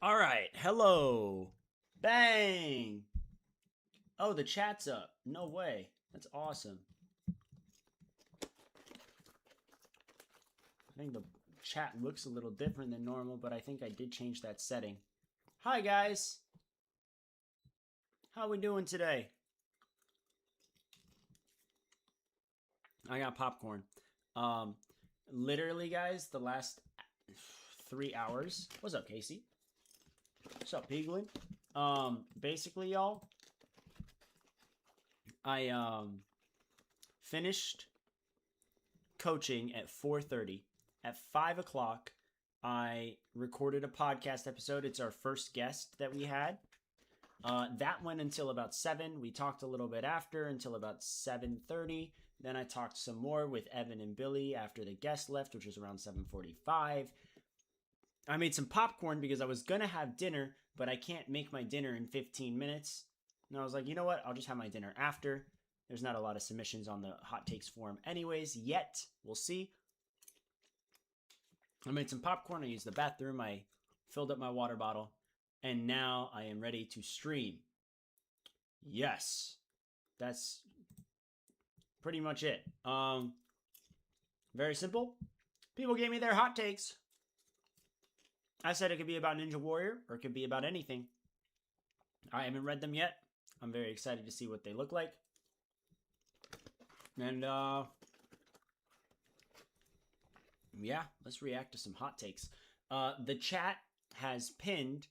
All right. Hello. Bang. Oh, the chat's up. No way. That's awesome. I think the chat looks a little different than normal, but I think I did change that setting. Hi, guys. How we doing today? I got popcorn. Um, Literally, guys, the last 3 hours. What's up, Casey? What's up, Piglin? Basically, y'all, I finished coaching at 4:30. At 5 o'clock, I recorded a podcast episode. It's our first guest that we had. That went until about 7. We talked a little bit after until about 7:30. Then I talked some more with Evan and Billy after the guest left, which was around 7:45. I made some popcorn because I was going to have dinner, but I can't make my dinner in 15 minutes. And I was like, you know what? I'll just have my dinner after. There's not a lot of submissions on the hot takes forum anyways yet. We'll see. I made some popcorn. I used the bathroom. I filled up my water bottle. And now I am ready to stream. Yes. That's pretty much it. Very simple. People gave me their hot takes. I said it could be about Ninja Warrior or it could be about anything. I haven't read them yet. I'm very excited to see what they look like. And yeah, let's react to some hot takes. The chat has pinned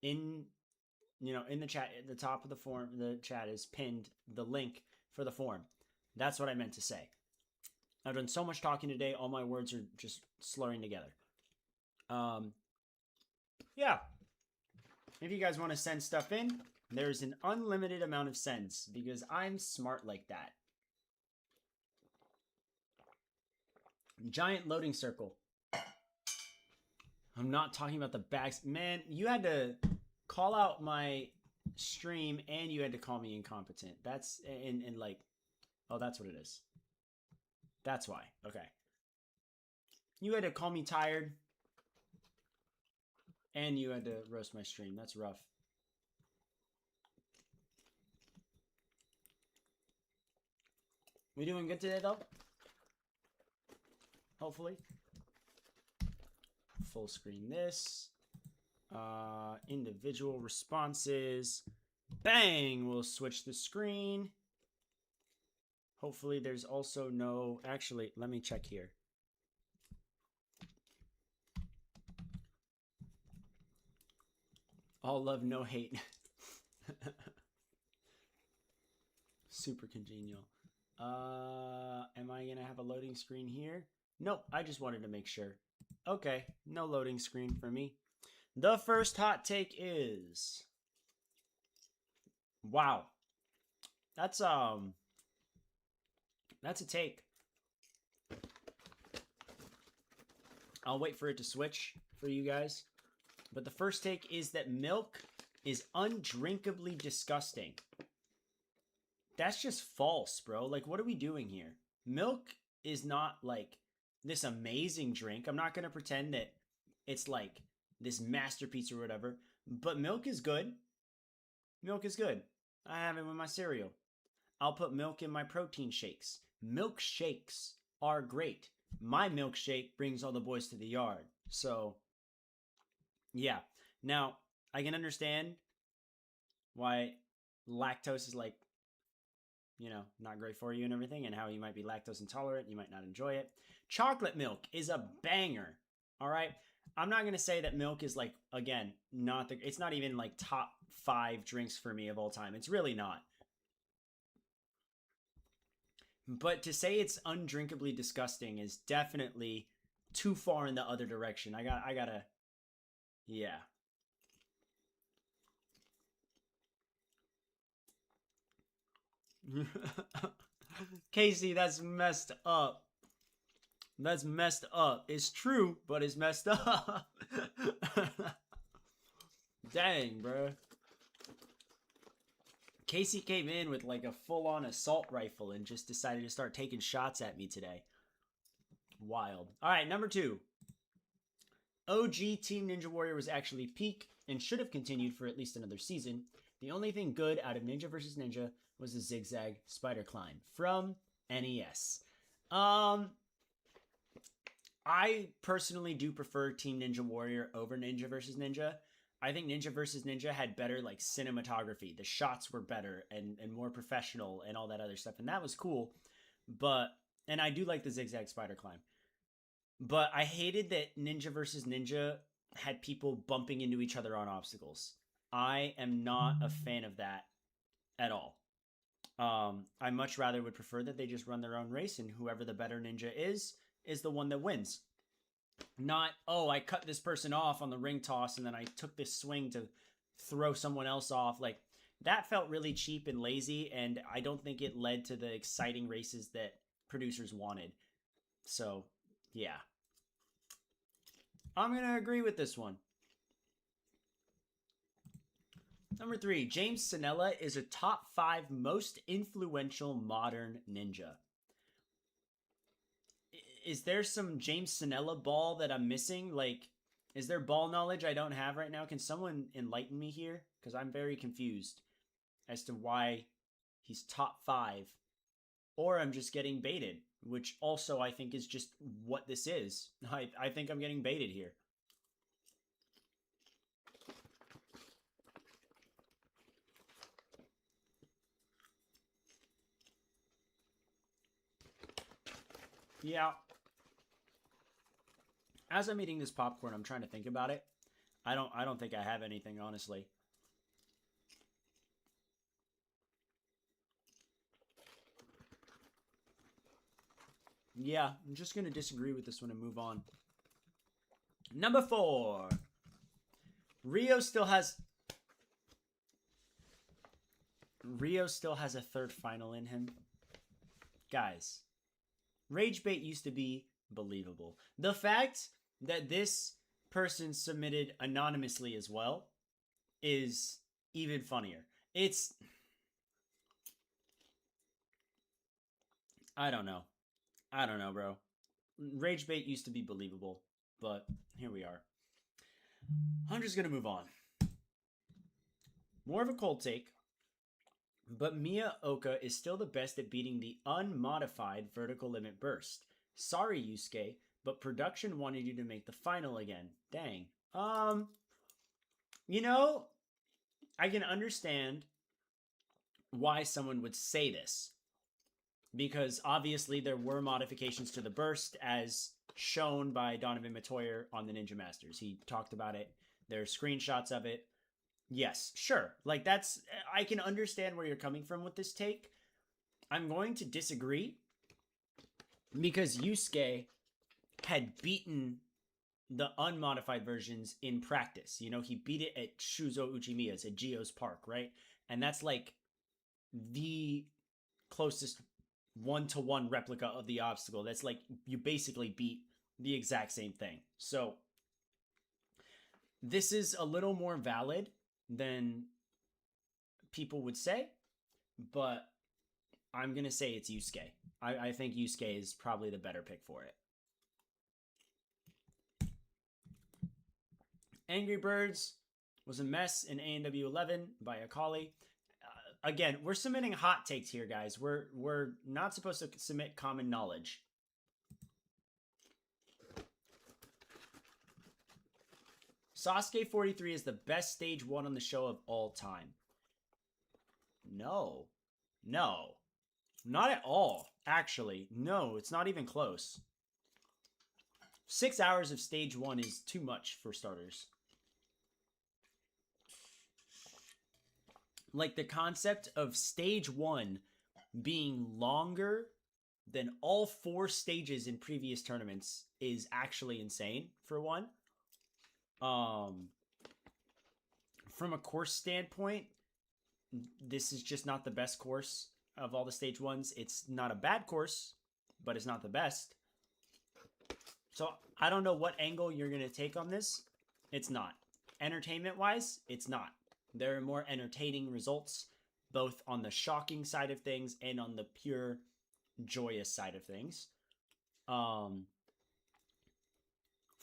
in the chat at the top of the form. The chat is pinned the link for the form. That's what I meant to say. I've done so much talking today. All my words are just slurring together. Yeah. If you guys want to send stuff in, there's an unlimited amount of sends because I'm smart like that. Giant loading circle. I'm not talking about the bags. Man, you had to call out my stream and you had to call me incompetent. That's and like, oh, that's what it is. That's why. Okay. You had to call me tired and you had to roast my stream. That's rough. We doing good today, though? Hopefully. Full screen this. Individual responses. Bang! We'll switch the screen. Hopefully there's also no... Actually, let me check here. All love, no hate. Super congenial. Am I going to have a loading screen here? Nope, I just wanted to make sure. Okay, no loading screen for me. The first hot take is... Wow. That's a take. I'll wait for it to switch for you guys. But the first take is that milk is undrinkably disgusting. That's just false, bro. Like, what are we doing here? Milk is not, like, this amazing drink. I'm not going to pretend that it's, like, this masterpiece or whatever. But milk is good. Milk is good. I have it with my cereal. I'll put milk in my protein shakes. Milkshakes are great. My milkshake brings all the boys to the yard. So, yeah. Now, I can understand why lactose is like, not great for you and everything, and how you might be lactose intolerant. You might not enjoy it. Chocolate milk is a banger. All right. I'm not going to say that milk is like, again, it's not even like top 5 drinks for me of all time. It's really not. But to say it's undrinkably disgusting is definitely too far in the other direction. I gotta, yeah. Casey, that's messed up. That's messed up. It's true, but it's messed up. Dang, bro. Casey came in with like a full-on assault rifle and just decided to start taking shots at me today. Wild. All right, number 2. OG Team Ninja Warrior was actually peak and should have continued for at least another season. The only thing good out of Ninja vs. Ninja was the zigzag spider climb from NES. I personally do prefer Team Ninja Warrior over Ninja vs. Ninja. I think Ninja vs. Ninja had better like cinematography. The shots were better and more professional and all that other stuff. And that was cool. And I do like the zigzag spider climb. But I hated that Ninja vs. Ninja had people bumping into each other on obstacles. I am not a fan of that at all. I much rather would prefer that they just run their own race and whoever the better ninja is the one that wins. Not, oh, I cut this person off on the ring toss and then I took this swing to throw someone else off. Like, that felt really cheap and lazy, and I don't think it led to the exciting races that producers wanted. So, yeah. I'm going to agree with this one. Number 3, James Sinella is a top 5 most influential modern ninja. Is there some James Sinella ball that I'm missing? Like, is there ball knowledge I don't have right now? Can someone enlighten me here? Because I'm very confused as to why he's top 5. Or I'm just getting baited, which also I think is just what this is. I think I'm getting baited here. Yeah. As I'm eating this popcorn, I'm trying to think about it. I don't think I have anything, honestly. Yeah, I'm just going to disagree with this one and move on. Number 4. Rio still has a third final in him. Guys, Rage Bait used to be believable. The fact that this person submitted anonymously as well is even funnier. I don't know, bro. Rage Bait used to be believable, but here we are. I'm just gonna move on. More of a cold take, but Miyaoka is still the best at beating the unmodified vertical limit burst. Sorry, Yusuke, but production wanted you to make the final again. Dang. You know, I can understand why someone would say this, because obviously there were modifications to the burst as shown by Donovan Matoyer on the Ninja Masters. He talked about it. There are screenshots of it. Yes, sure. Like, I can understand where you're coming from with this take. I'm going to disagree because Yusuke had beaten the unmodified versions in practice. You know, he beat it at Shuzo Uchimiya's at Geo's Park, right? And that's like the closest one-to-one replica of the obstacle. That's like, you basically beat the exact same thing. So this is a little more valid than people would say, but I'm going to say it's Yusuke. I think Yusuke is probably the better pick for it. Angry Birds was a mess in ANW 11 by Akali. Again, we're submitting hot takes here, guys. We're not supposed to submit common knowledge. Sasuke 43 is the best stage 1 on the show of all time. No. No. Not at all, actually. No, it's not even close. 6 hours of stage 1 is too much for starters. Like, the concept of stage 1 being longer than all 4 stages in previous tournaments is actually insane, for one. From a course standpoint, this is just not the best course of all the stage 1s. It's not a bad course, but it's not the best. So I don't know what angle you're going to take on this. It's not. Entertainment-wise, it's not. There are more entertaining results, both on the shocking side of things and on the pure joyous side of things.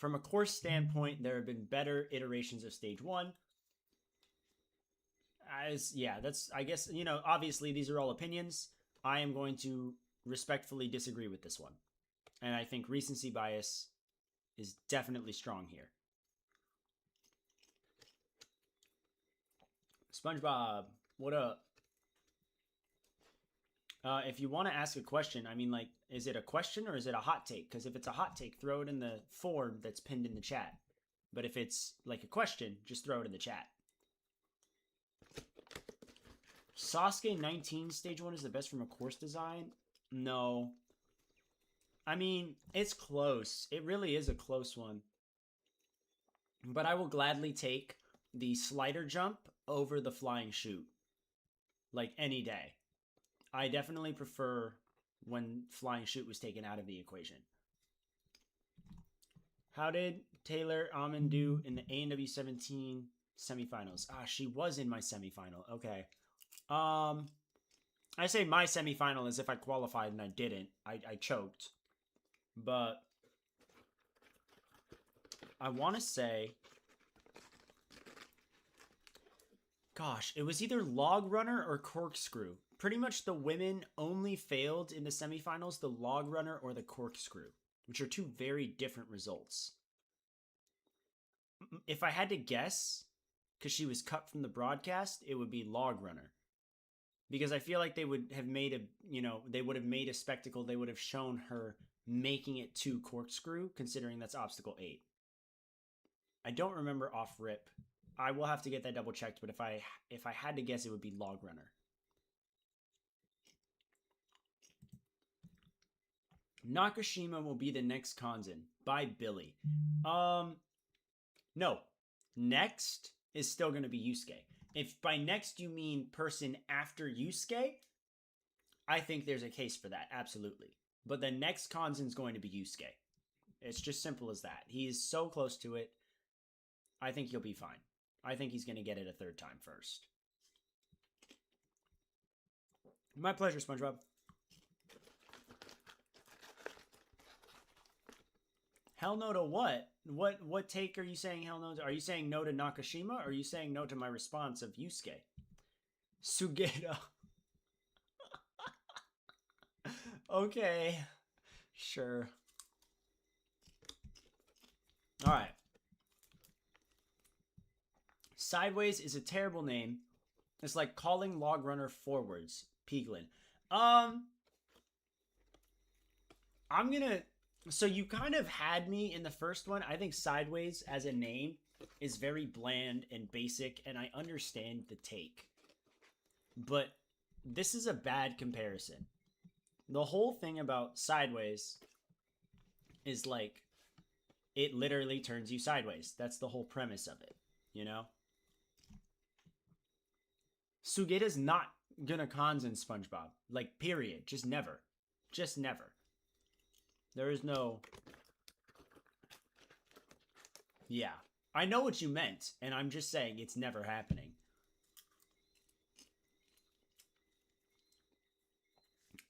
from a course standpoint, there have been better iterations of stage 1. I guess, obviously these are all opinions. I am going to respectfully disagree with this one. And I think recency bias is definitely strong here. SpongeBob, what up? If you want to ask a question, I mean, like, is it a question or is it a hot take? Because if it's a hot take, throw it in the form that's pinned in the chat. But if it's like a question, just throw it in the chat. Sasuke 19 stage 1 is the best from a course design? No. I mean, it's close. It really is a close one. But I will gladly take the slider jump over the flying chute. Like, any day. I definitely prefer when flying chute was taken out of the equation. How did Taylor Amon do in the A&W 17 semifinals? She was in my semifinal. Okay. I say my semifinal as if I qualified and I didn't. I choked. But I want to say, gosh, it was either log runner or corkscrew. Pretty much the women only failed in the semifinals, the log runner or the corkscrew, which are two very different results. If I had to guess, because she was cut from the broadcast, it would be log runner. Because I feel like they would have made a spectacle. They would have shown her making it to corkscrew, considering that's obstacle 8. I don't remember off rip. I will have to get that double checked, but if I had to guess, it would be log runner. Nakashima will be the next Kanzen by Billy. No. Next is still going to be Yusuke. If by next you mean person after Yusuke, I think there's a case for that, absolutely. But the next Kanzen's going to be Yusuke. It's just simple as that. He is so close to it. I think he'll be fine. I think he's going to get it a third time first. My pleasure, SpongeBob. Hell no to what? What take are you saying hell no to? Are you saying no to Nakashima or are you saying no to my response of Yusuke? Sugeta. Okay. Sure. Alright. Sideways is a terrible name. It's like calling log runner forwards. Peaglin. I'm gonna... So you kind of had me in the first one. I think Sideways as a name is very bland and basic, and I understand the take. But this is a bad comparison. The whole thing about Sideways is like, it literally turns you sideways. That's the whole premise of it, you know? Sugeta's not gonna Kanzen SpongeBob. Like, period. Just never. Just never. There is no... Yeah. I know what you meant, and I'm just saying it's never happening.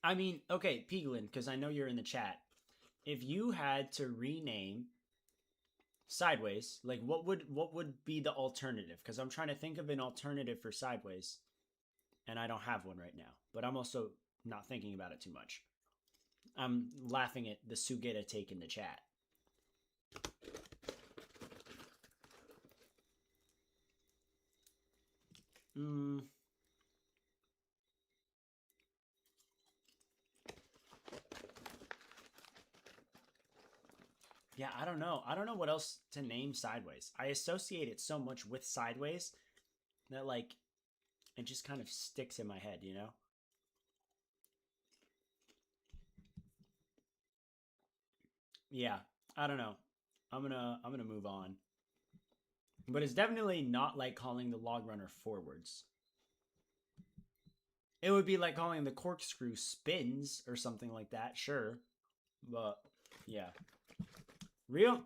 I mean, okay, Peaglin, because I know you're in the chat. If you had to rename Sideways, like what would be the alternative? Because I'm trying to think of an alternative for Sideways, and I don't have one right now. But I'm also not thinking about it too much. I'm laughing at the Sugeta take in the chat. Yeah, I don't know. I don't know what else to name Sideways. I associate it so much with Sideways that, like, it just kind of sticks in my head, you know? Yeah, I don't know. I'm gonna move on. But it's definitely not like calling the log runner forwards. It would be like calling the corkscrew spins or something like that, sure. But, yeah. Real?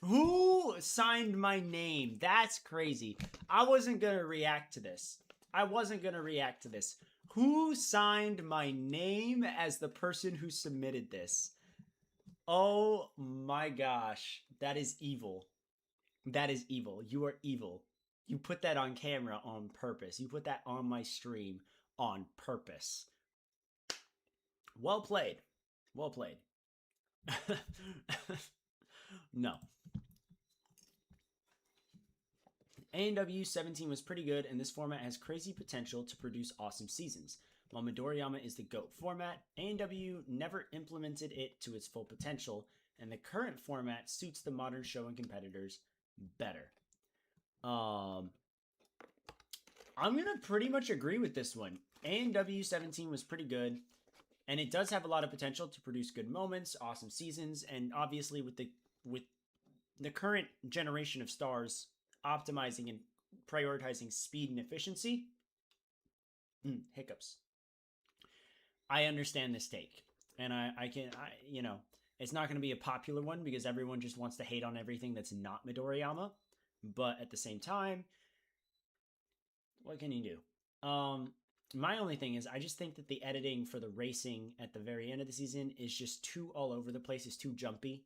Who signed my name? That's crazy. I wasn't going to react to this. Who signed my name as the person who submitted this? Oh my gosh. That is evil. That is evil. You are evil. You put that on camera on purpose. You put that on my stream on purpose. Well played. Well played. No. A&W 17 was pretty good, and this format has crazy potential to produce awesome seasons. While Midoriyama is the GOAT format, A&W never implemented it to its full potential, and the current format suits the modern show and competitors better. I'm gonna pretty much agree with this one. A&W 17 was pretty good, and it does have a lot of potential to produce good moments, awesome seasons, and obviously with the current generation of stars optimizing and prioritizing speed and efficiency, hiccups. I understand this take, and I you know, it's not going to be a popular one because everyone just wants to hate on everything that's not Midoriyama, but at the same time, what can you do? My only thing is I just think that the editing for the racing at the very end of the season is just too all over the place, it's too jumpy.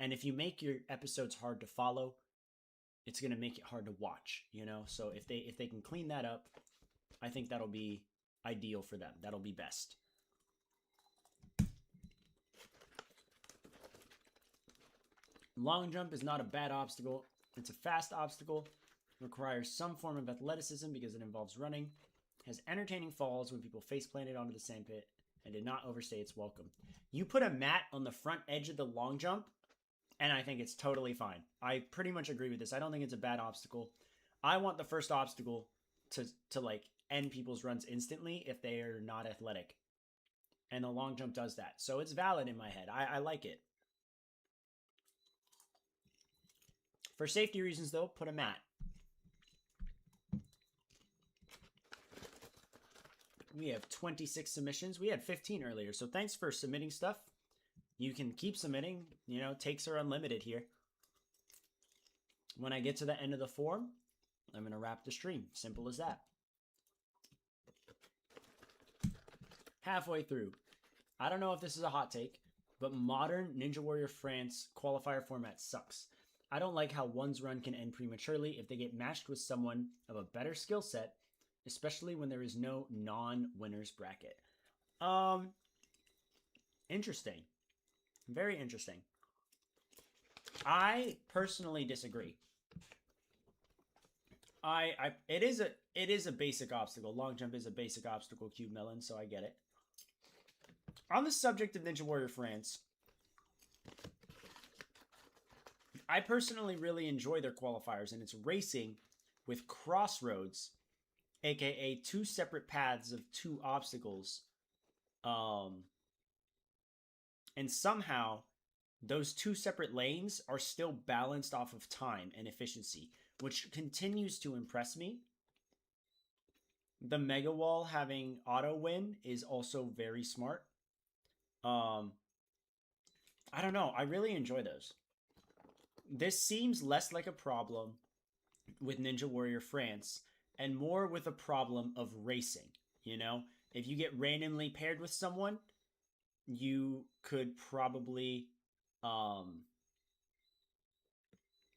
And if you make your episodes hard to follow, it's going to make it hard to watch, you know? So if they can clean that up, I think that'll be ideal for them. That'll be best. Long jump is not a bad obstacle. It's a fast obstacle. Requires some form of athleticism because it involves running. Has entertaining falls when people face planted onto the sandpit and did not overstay its welcome. You put a mat on the front edge of the long jump, and I think it's totally fine. I pretty much agree with this. I don't think it's a bad obstacle. I want the first obstacle to like end people's runs instantly if they are not athletic. And the long jump does that. So it's valid in my head. I like it. For safety reasons, though, put a mat. We have 26 submissions. We had 15 earlier, so thanks for submitting stuff. You can keep submitting. You know, takes are unlimited here. When I get to the end of the form, I'm going to wrap the stream. Simple as that. Halfway through. I don't know if this is a hot take, but modern Ninja Warrior France qualifier format sucks. I don't like how one's run can end prematurely if they get matched with someone of a better skill set, especially when there is no non-winners bracket. Interesting. Very interesting. I personally disagree. It is a basic obstacle. Long jump is a basic obstacle, Cube Melon, so I get it. On the subject of Ninja Warrior France, I personally really enjoy their qualifiers, and it's racing with crossroads, aka two separate paths of two obstacles. And somehow those two separate lanes are still balanced off of time and efficiency, which continues to impress me. The Mega Wall having auto win is also very smart. I don't know. I really enjoy those. This seems less like a problem with Ninja Warrior France and more with a problem of racing. You know, if you get randomly paired with someone, you could probably,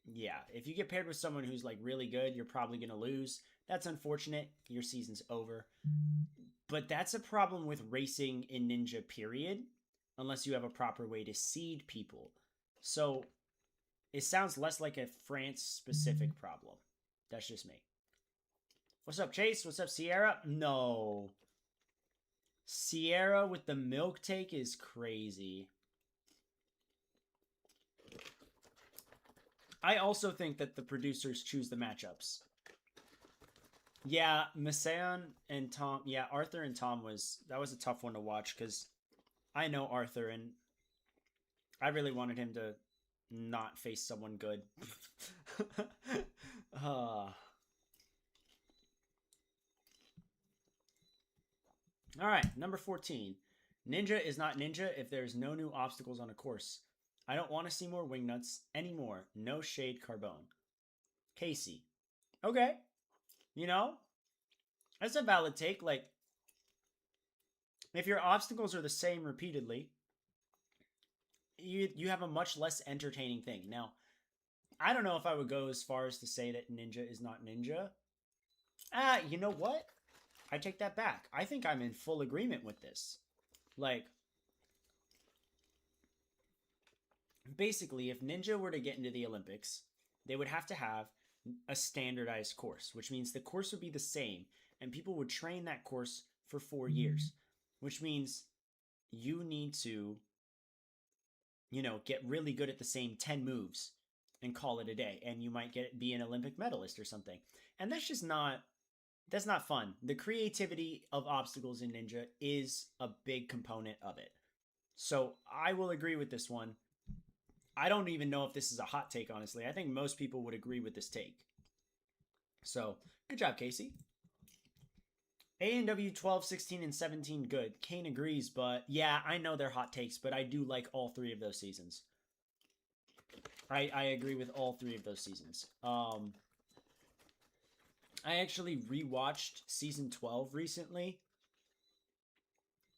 yeah, if you get paired with someone who's like really good, you're probably going to lose. That's unfortunate. Your season's over. But that's a problem with racing in Ninja, period, unless you have a proper way to seed people. So it sounds less like a France-specific problem. That's just me. What's up, Chase? What's up, Sierra? No. Sierra with the milk take is crazy. I also think that the producers choose the matchups. Yeah, Masayan and Tom. Yeah, Arthur and Tom that was a tough one to watch because I know Arthur and I really wanted him to not face someone good. All right, number 14. Ninja is not Ninja if there's no new obstacles on a course. I don't want to see more wingnuts anymore. No shade, Carbone. Casey. Okay. You know, that's a valid take. Like, if your obstacles are the same repeatedly, you have a much less entertaining thing. Now, I don't know if I would go as far as to say that Ninja is not Ninja. You know what? I take that back. I think I'm in full agreement with this. Like, basically, if Ninja were to get into the Olympics, they would have to have a standardized course, which means the course would be the same, and people would train that course for 4 years, which means you need to, get really good at the same 10 moves and call it a day, and you might be an Olympic medalist or something. And that's not fun. The creativity of obstacles in Ninja is a big component of it. So I will agree with this one. I don't even know if this is a hot take, honestly. I think most people would agree with this take. So, good job, Casey. A&W 12, 16, and 17, good. Kane agrees, but yeah, I know they're hot takes, but I do like all three of those seasons. I agree with all three of those seasons. I actually rewatched season 12 recently.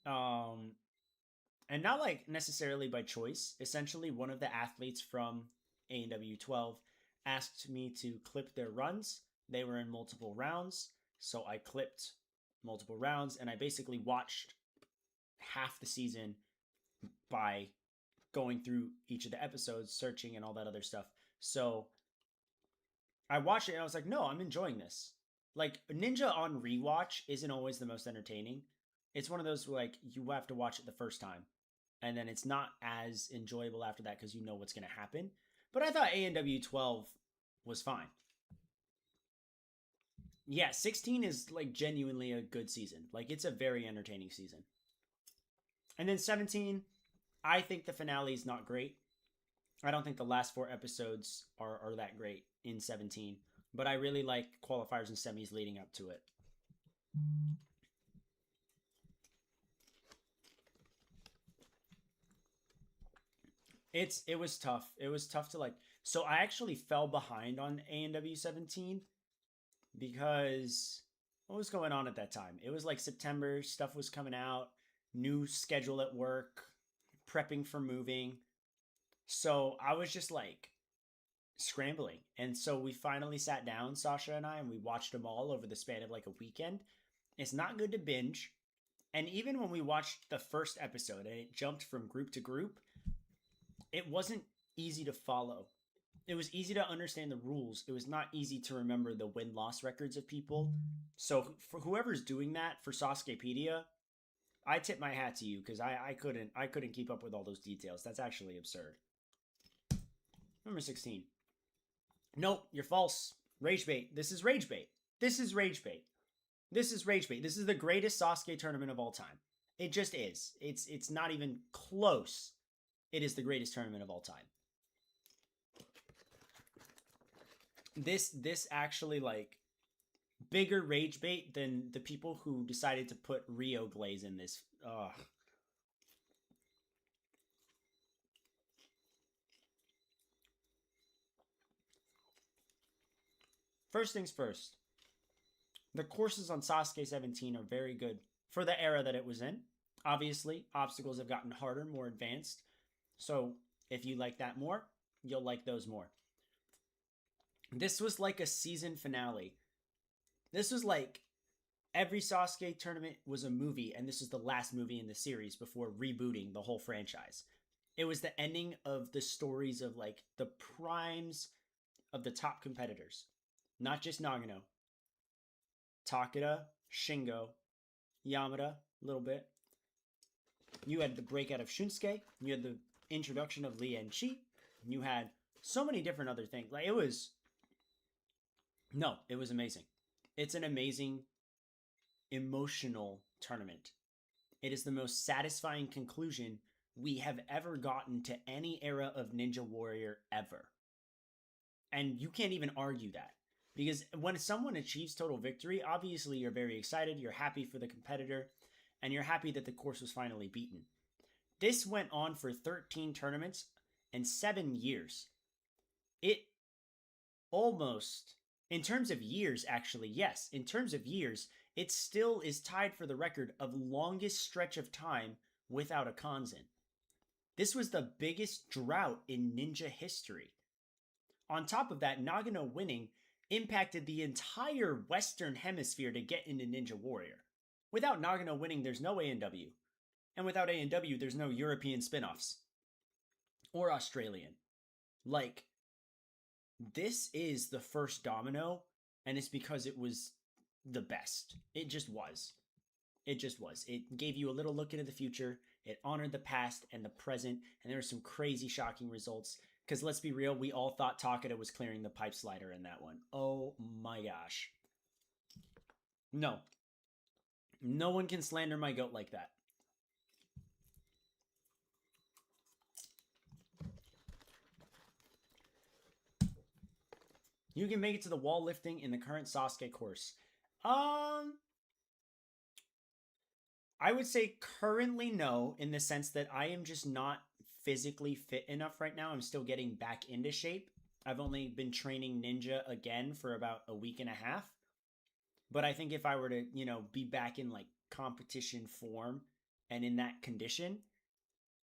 And not like necessarily by choice. Essentially, one of the athletes from A&W 12 asked me to clip their runs. They were in multiple rounds, so I clipped multiple rounds, and I basically watched half the season by going through each of the episodes, searching, and all that other stuff. So I watched it, and I was like, no, I'm enjoying this. Like, Ninja on rewatch isn't always the most entertaining. It's one of those where, like, you have to watch it the first time, and then it's not as enjoyable after that because you know what's going to happen. But I thought A&W 12 was fine. Yeah, 16 is like genuinely a good season. Like, it's a very entertaining season. And then 17, I think the finale is not great. I don't think the last 4 episodes are that great in 17, but I really like qualifiers and semis leading up to it. It was tough. It was tough to like. So I actually fell behind on A&W 17 because what was going on at that time? It was like September, stuff was coming out, new schedule at work, prepping for moving. So I was just like scrambling. And so we finally sat down, Sasha and I, and we watched them all over the span of like a weekend. It's not good to binge. And even when we watched the first episode and it jumped from group to group, it wasn't easy to follow. It was easy to understand the rules. It was not easy to remember the win-loss records of people. So for whoever's doing that for Sasukepedia, I tip my hat to you because I couldn't keep up with all those details. That's actually absurd. Number 16. Nope, you're false. Rage bait. This is rage bait. This is rage bait. This is rage bait. This is the greatest Sasuke tournament of all time. It just is. It's not even close. It is the greatest tournament of all time. This actually like bigger rage bait than the people who decided to put Rio Glaze in this. Ugh. First things first. The courses on Sasuke 17 are very good for the era that it was in. Obviously, obstacles have gotten harder, more advanced. So if you like that more, you'll like those more. This was like a season finale. This was like every Sasuke tournament was a movie, and this is the last movie in the series before rebooting the whole franchise. It was the ending of the stories of like the primes of the top competitors. Not just Nagano. Takeda, Shingo, Yamada, a little bit. You had the breakout of Shunsuke. You had the introduction of Lee and Chi. You had so many different other things. Like it was amazing. It's an amazing emotional tournament. It is the most satisfying conclusion we have ever gotten to any era of Ninja Warrior ever. And you can't even argue that. Because when someone achieves total victory, obviously you're very excited, you're happy for the competitor, and you're happy that the course was finally beaten. This went on for 13 tournaments and 7 years. It almost, in terms of years, actually, yes, in terms of years, it still is tied for the record of longest stretch of time without a Kanzen. This was the biggest drought in ninja history. On top of that, Nagano winning impacted the entire Western Hemisphere to get into Ninja Warrior. Without Nagano winning, there's no A&W. And without A&W, there's no European spin-offs. Or Australian. Like, this is the first domino, and it's because it was the best. It just was. It just was. It gave you a little look into the future. It honored the past and the present, and there were some crazy, shocking results. Because let's be real, we all thought Takeda was clearing the pipe slider in that one. Oh my gosh. No. No one can slander my goat like that. You can make it to the wall lifting in the current Sasuke course. I would say currently no, in the sense that I am just not physically fit enough right now. I'm still getting back into shape. I've only been training ninja again for about a week and a half. But I think if I were to, be back in like competition form and in that condition,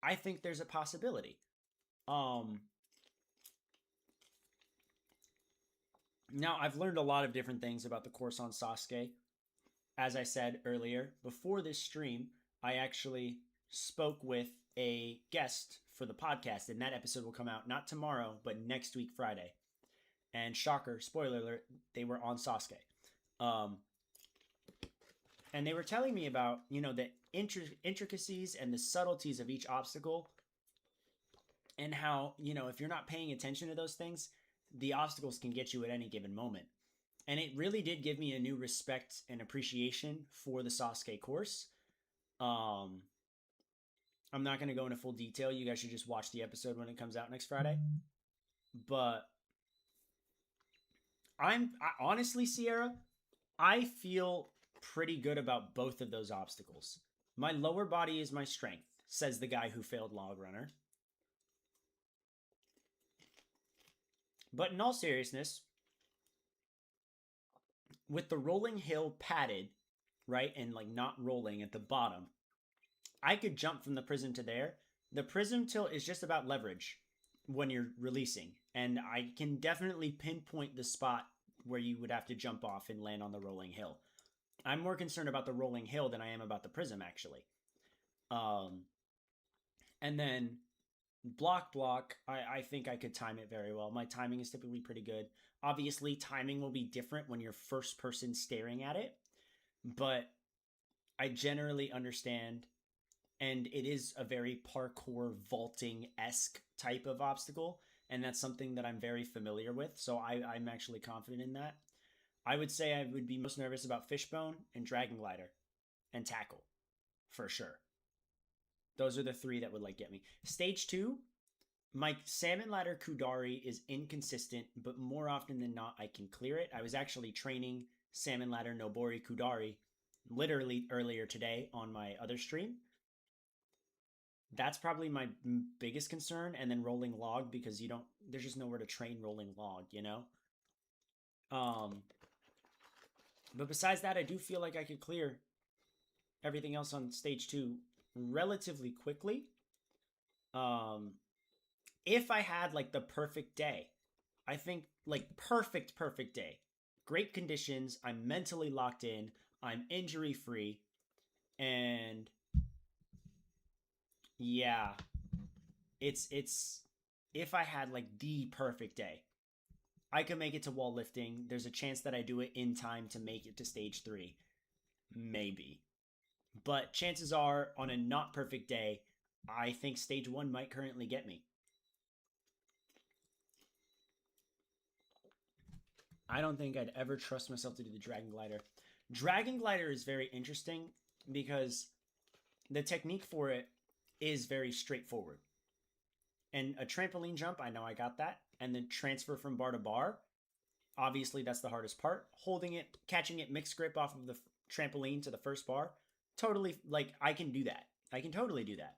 I think there's a possibility. Now I've learned a lot of different things about the course on Sasuke. As I said earlier, before this stream, I actually spoke with a guest for the podcast, and that episode will come out not tomorrow, but next week, Friday. And shocker, spoiler alert, they were on Sasuke. And they were telling me about, the intricacies and the subtleties of each obstacle, and how, if you're not paying attention to those things, the obstacles can get you at any given moment. And it really did give me a new respect and appreciation for the Sasuke course. I'm not going to go into full detail. You guys should just watch the episode when it comes out next Friday. But honestly, Sierra, I feel pretty good about both of those obstacles. My lower body is my strength, says the guy who failed Log Runner. But in all seriousness, with the rolling hill padded, right, and like not rolling at the bottom, I could jump from the prism to there. The prism tilt is just about leverage when you're releasing, and I can definitely pinpoint the spot where you would have to jump off and land on the rolling hill. I'm more concerned about the rolling hill than I am about the prism, actually. And then block, I think I could time it very well. My timing is typically pretty good. Obviously, timing will be different when you're first person staring at it, but I generally understand, and it is a very parkour vaulting-esque type of obstacle, and that's something that I'm very familiar with, so I'm actually confident in that. I would say I would be most nervous about Fishbone and Dragon Glider and Tackle, for sure. Those are the three that would get me. Stage 2, my Salmon Ladder Kudari is inconsistent, but more often than not, I can clear it. I was actually training Salmon Ladder Nobori Kudari literally earlier today on my other stream. That's probably my biggest concern, and then rolling log, because there's just nowhere to train rolling log, But besides that, I do feel like I could clear everything else on stage 2 relatively quickly. If I had the perfect day, I think perfect day, great conditions, I'm mentally locked in, I'm injury free, and yeah, it's if I had the perfect day, I could make it to wall lifting. There's a chance that I do it in time to make it to stage 3, maybe, but chances are on a not perfect day, I think stage 1 might currently get me. I don't think I'd ever trust myself to do the Dragon Glider. Dragon Glider is very interesting because the technique for it is very straightforward. And a trampoline jump, I know I got that. And then transfer from bar to bar, obviously that's the hardest part. Holding it, catching it mixed grip off of the trampoline to the first bar, totally, I can do that. I can totally do that.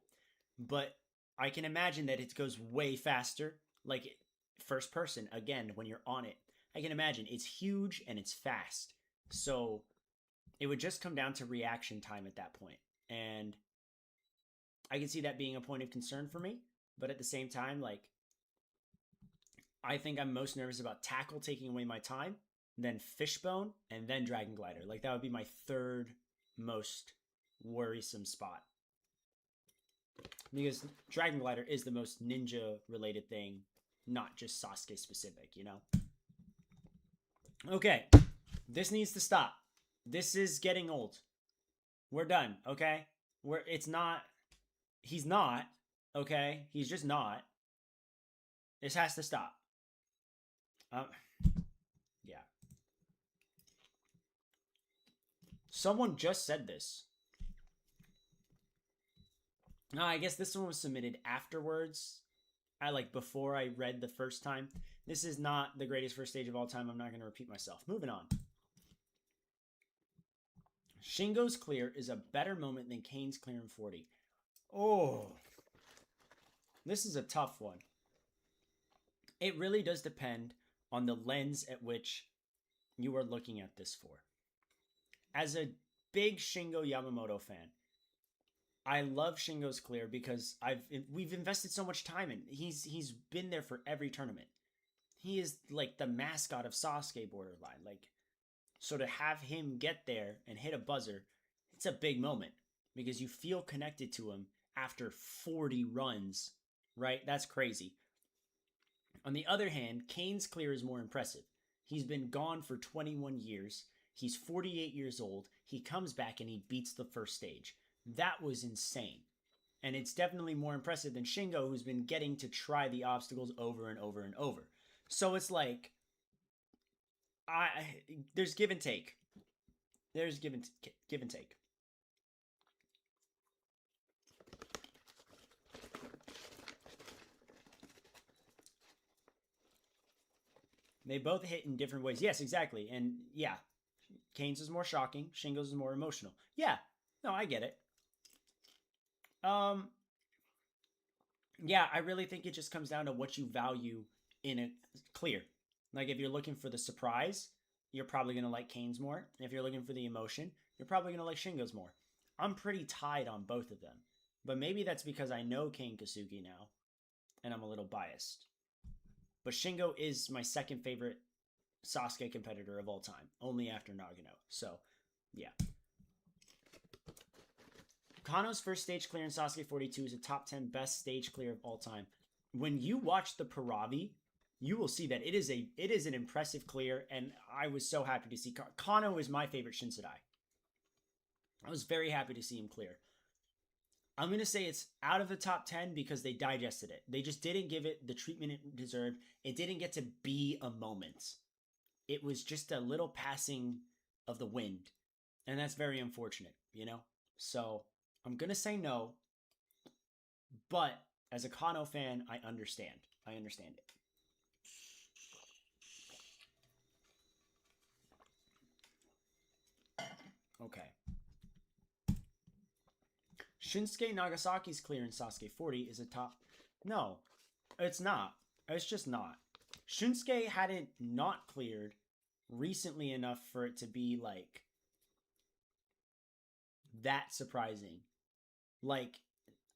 But I can imagine that it goes way faster, first person, again, when you're on it. I can imagine it's huge and it's fast. So it would just come down to reaction time at that point. And I can see that being a point of concern for me. But at the same time, I think I'm most nervous about Tackle taking away my time, then Fishbone, and then Dragon Glider. Like, that would be my third most worrisome spot. Because Dragon Glider is the most ninja related thing, not just Sasuke specific, you know? Okay, this needs to stop. This is getting old. We're done, okay? It's not. He's not, okay? He's just not. This has to stop. Yeah. Someone just said this. No, I guess this one was submitted afterwards. Before I read the first time. This is not the greatest first stage of all time. I'm not going to repeat myself. Moving on. Shingo's clear is a better moment than Kane's clear in 40. Oh. This is a tough one. It really does depend on the lens at which you are looking at this for. As a big Shingo Yamamoto fan, I love Shingo's clear because we've invested so much time in. He's been there for every tournament. He is like the mascot of Sasuke borderline. Like, so to have him get there and hit a buzzer, it's a big moment because you feel connected to him after 40 runs, right? That's crazy. On the other hand, Kane's clear is more impressive. He's been gone for 21 years. He's 48 years old. He comes back and he beats the first stage. That was insane. And it's definitely more impressive than Shingo, who's been getting to try the obstacles over and over and over. So it's like, there's give and take. There's give and take. They both hit in different ways. Yes, exactly. And yeah, Kane's is more shocking. Shingo's is more emotional. Yeah, no, I get it. Yeah, I really think it just comes down to what you value in a clear. Like, if you're looking for the surprise, you're probably going to like Kane's more. If you're looking for the emotion, you're probably going to like Shingo's more. I'm pretty tied on both of them. But maybe that's because I know Kane Kasugi now, and I'm a little biased. But Shingo is my second favorite Sasuke competitor of all time, only after Nagano. So, yeah. Kano's first stage clear in Sasuke 42 is a top 10 best stage clear of all time. When you watch the Paravi, you will see that it is an impressive clear, and I was so happy to see Kano is my favorite Shinsekai. I was very happy to see him clear. I'm going to say it's out of the top 10 because they digested it. They just didn't give it the treatment it deserved. It didn't get to be a moment. It was just a little passing of the wind. And that's very unfortunate, you know? So I'm going to say no. But as a Kano fan, I understand. I understand it. Okay. Shinsuke Nagasaki's clear in Sasuke 40 is a top... No, it's not. It's just not. Shinsuke hadn't not cleared recently enough for it to be, like, that surprising. Like,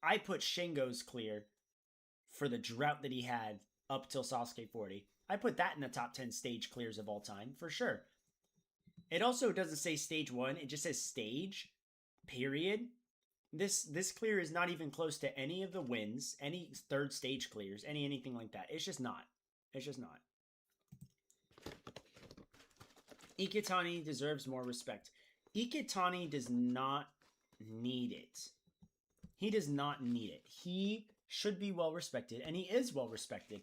I put Shingo's clear for the drought that he had up till Sasuke 40. I put that in the top 10 stage clears of all time, for sure. It also doesn't say stage 1, it just says stage, period. This clear is not even close to any of the wins, any third stage clears, anything like that. It's just not. It's just not. Ikitani deserves more respect. Ikitani does not need it. He does not need it. He should be well respected, and he is well respected.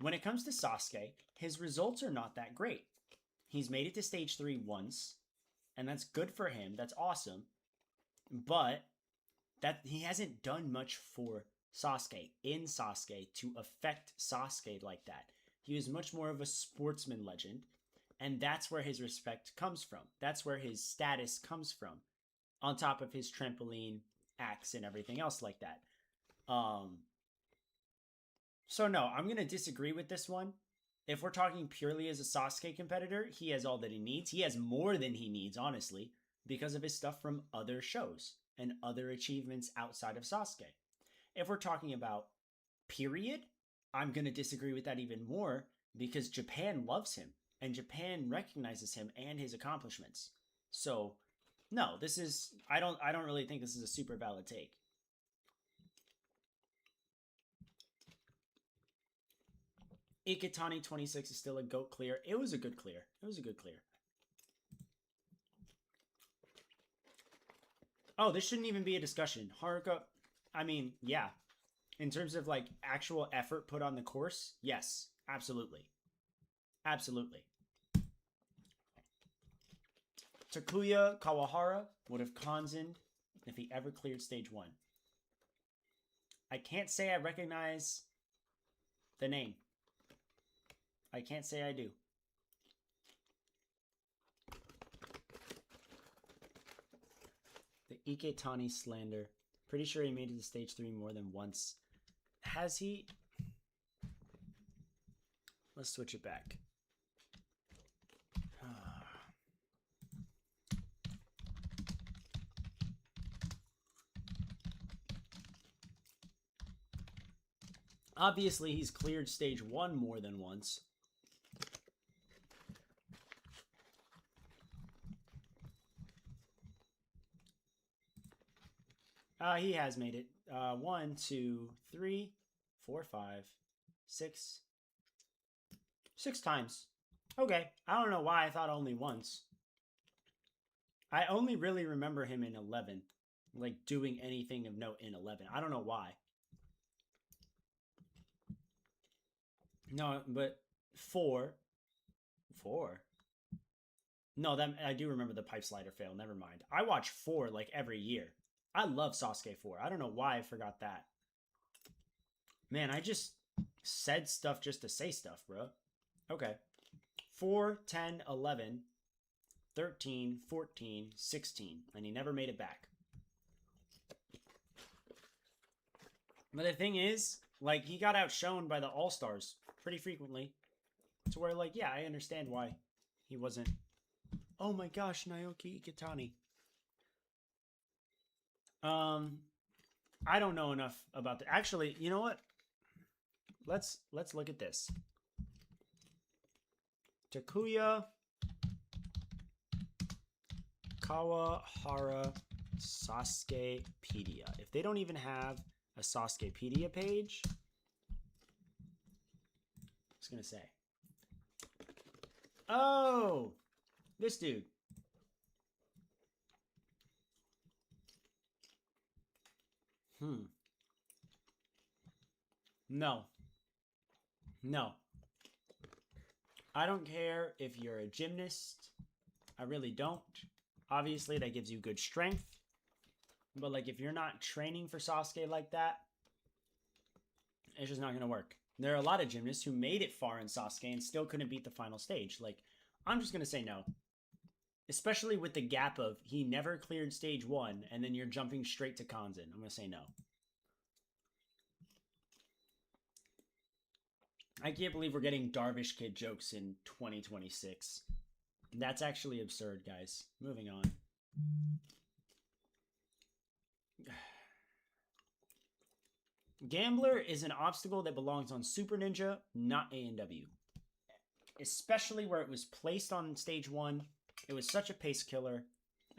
When it comes to Sasuke, his results are not that great. He's made it to stage 3 once, and that's good for him. That's awesome. But that he hasn't done much for Sasuke in Sasuke to affect Sasuke like that. He was much more of a sportsman legend, and that's where his respect comes from. That's where his status comes from, on top of his trampoline acts and everything else like that. So no, I'm going to disagree with this one. If we're talking purely as a Sasuke competitor, he has all that he needs. He has more than he needs, honestly, because of his stuff from other shows and other achievements outside of Sasuke. If we're talking about period, I'm going to disagree with that even more because Japan loves him and Japan recognizes him and his accomplishments. So, no, this is I don't really think this is a super valid take. Ikitani 26 is still a GOAT clear. It was a good clear. It was a good clear. Oh, this shouldn't even be a discussion. Haruka, I mean, yeah. In terms of like actual effort put on the course, yes, absolutely. Absolutely. Takuya Kawahara would have Kanzen if he ever cleared stage 1. I can't say I recognize the name. I can't say I do. The Iketani slander. Pretty sure he made it to stage 3 more than once. Has he? Let's switch it back. Obviously, he's cleared stage 1 more than once. He has made it. 1, 2, 3, 4, 5, 6. 6 times. Okay. I don't know why I thought only once. I only really remember him in 11. Like, doing anything of note in 11. I don't know why. No, but 4. 4? No, that I do remember the pipe slider fail. Never mind. I watch 4 like every year. I love Sasuke 4. I don't know why I forgot that. Man, I just said stuff just to say stuff, bro. Okay. 4, 10, 11, 13, 14, 16. And he never made it back. But the thing is, like, he got outshone by the All-Stars pretty frequently. To where, like, yeah, I understand why he wasn't... Oh my gosh, Naoki Ikitani. I don't know enough about that. Actually, you know what? Let's look at this. Takuya Kawahara Sasukepedia. If they don't even have a Sasukepedia page, I was gonna say. Oh, this dude. No. No. I don't care if you're a gymnast. I really don't. Obviously, that gives you good strength. But, like, if you're not training for Sasuke like that, it's just not going to work. There are a lot of gymnasts who made it far in Sasuke and still couldn't beat the final stage. Like, I'm just going to say no. Especially with the gap of he never cleared stage 1 and then you're jumping straight to Kanzen. I'm going to say no. I can't believe we're getting Darvish Kid jokes in 2026. That's actually absurd, guys. Moving on. Gambler is an obstacle that belongs on Super Ninja, not A&W. Especially where it was placed on stage 1. It was such a pace killer.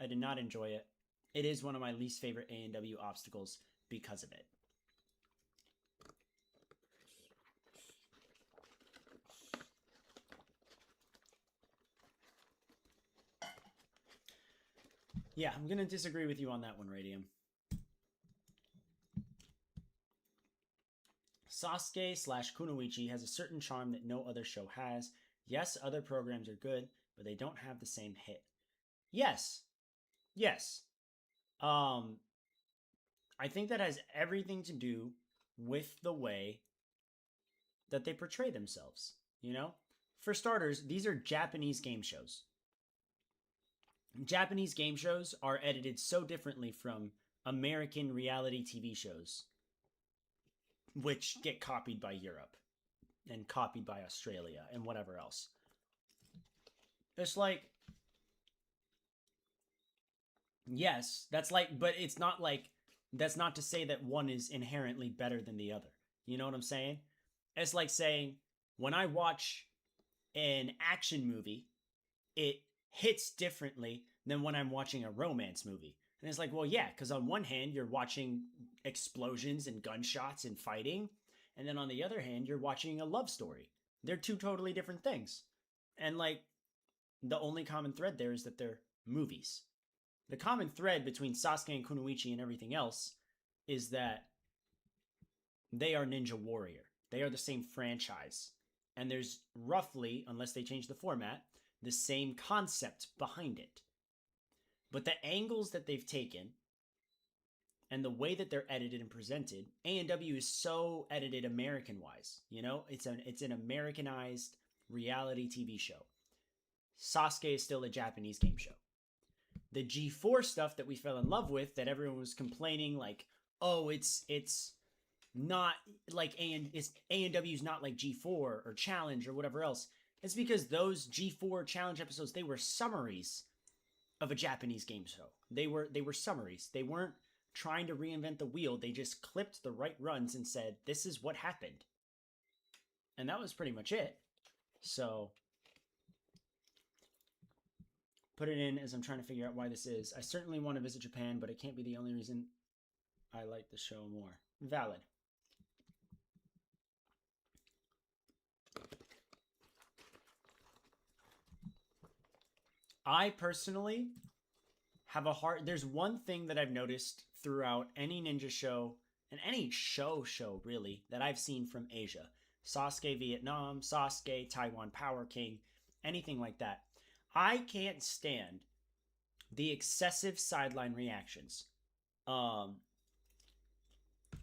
I did not enjoy it. It is one of my least favorite A&W obstacles because of it. Yeah, I'm going to disagree with you on that one, Radium. Sasuke / Kunoichi has a certain charm that no other show has. Yes, other programs are good, but they don't have the same hit. Yes. Yes. I think that has everything to do with the way that they portray themselves, you know? For starters, these are Japanese game shows. Japanese game shows are edited so differently from American reality TV shows, which get copied by Europe and copied by Australia and whatever else. It's like, yes, that's like, but it's not like, that's not to say that one is inherently better than the other. You know what I'm saying? It's like saying, When I watch an action movie, it hits differently than when I'm watching a romance movie. And it's like, well, yeah, because on one hand, you're watching explosions and gunshots and fighting. And then on the other hand, you're watching a love story. They're two totally different things. And like, the only common thread there is that they're movies. The common thread between Sasuke and Kunoichi and everything else is that they are Ninja Warrior. They are the same franchise. And there's roughly, unless they change the format, the same concept behind it. But the angles that they've taken and the way that they're edited and presented, A&W is so edited American-wise. You know, it's an Americanized reality TV show. Sasuke is still a Japanese game show. The G4 stuff that we fell in love with, that everyone was complaining like, oh, it's not like A&W's not like G4 or Challenge or whatever else. It's because those G4 Challenge episodes, they were summaries of a Japanese game show. They were summaries. They weren't trying to reinvent the wheel. They just clipped the right runs and said, this is what happened. And that was pretty much it. So put it in as I'm trying to figure out why this is. I certainly want to visit Japan, but it can't be the only reason I like the show more. Valid. I personally have a hard... There's one thing that I've noticed throughout any ninja show, and any show really, that I've seen from Asia. Sasuke Vietnam, Sasuke Taiwan Power King, anything like that. I can't stand the excessive sideline reactions. And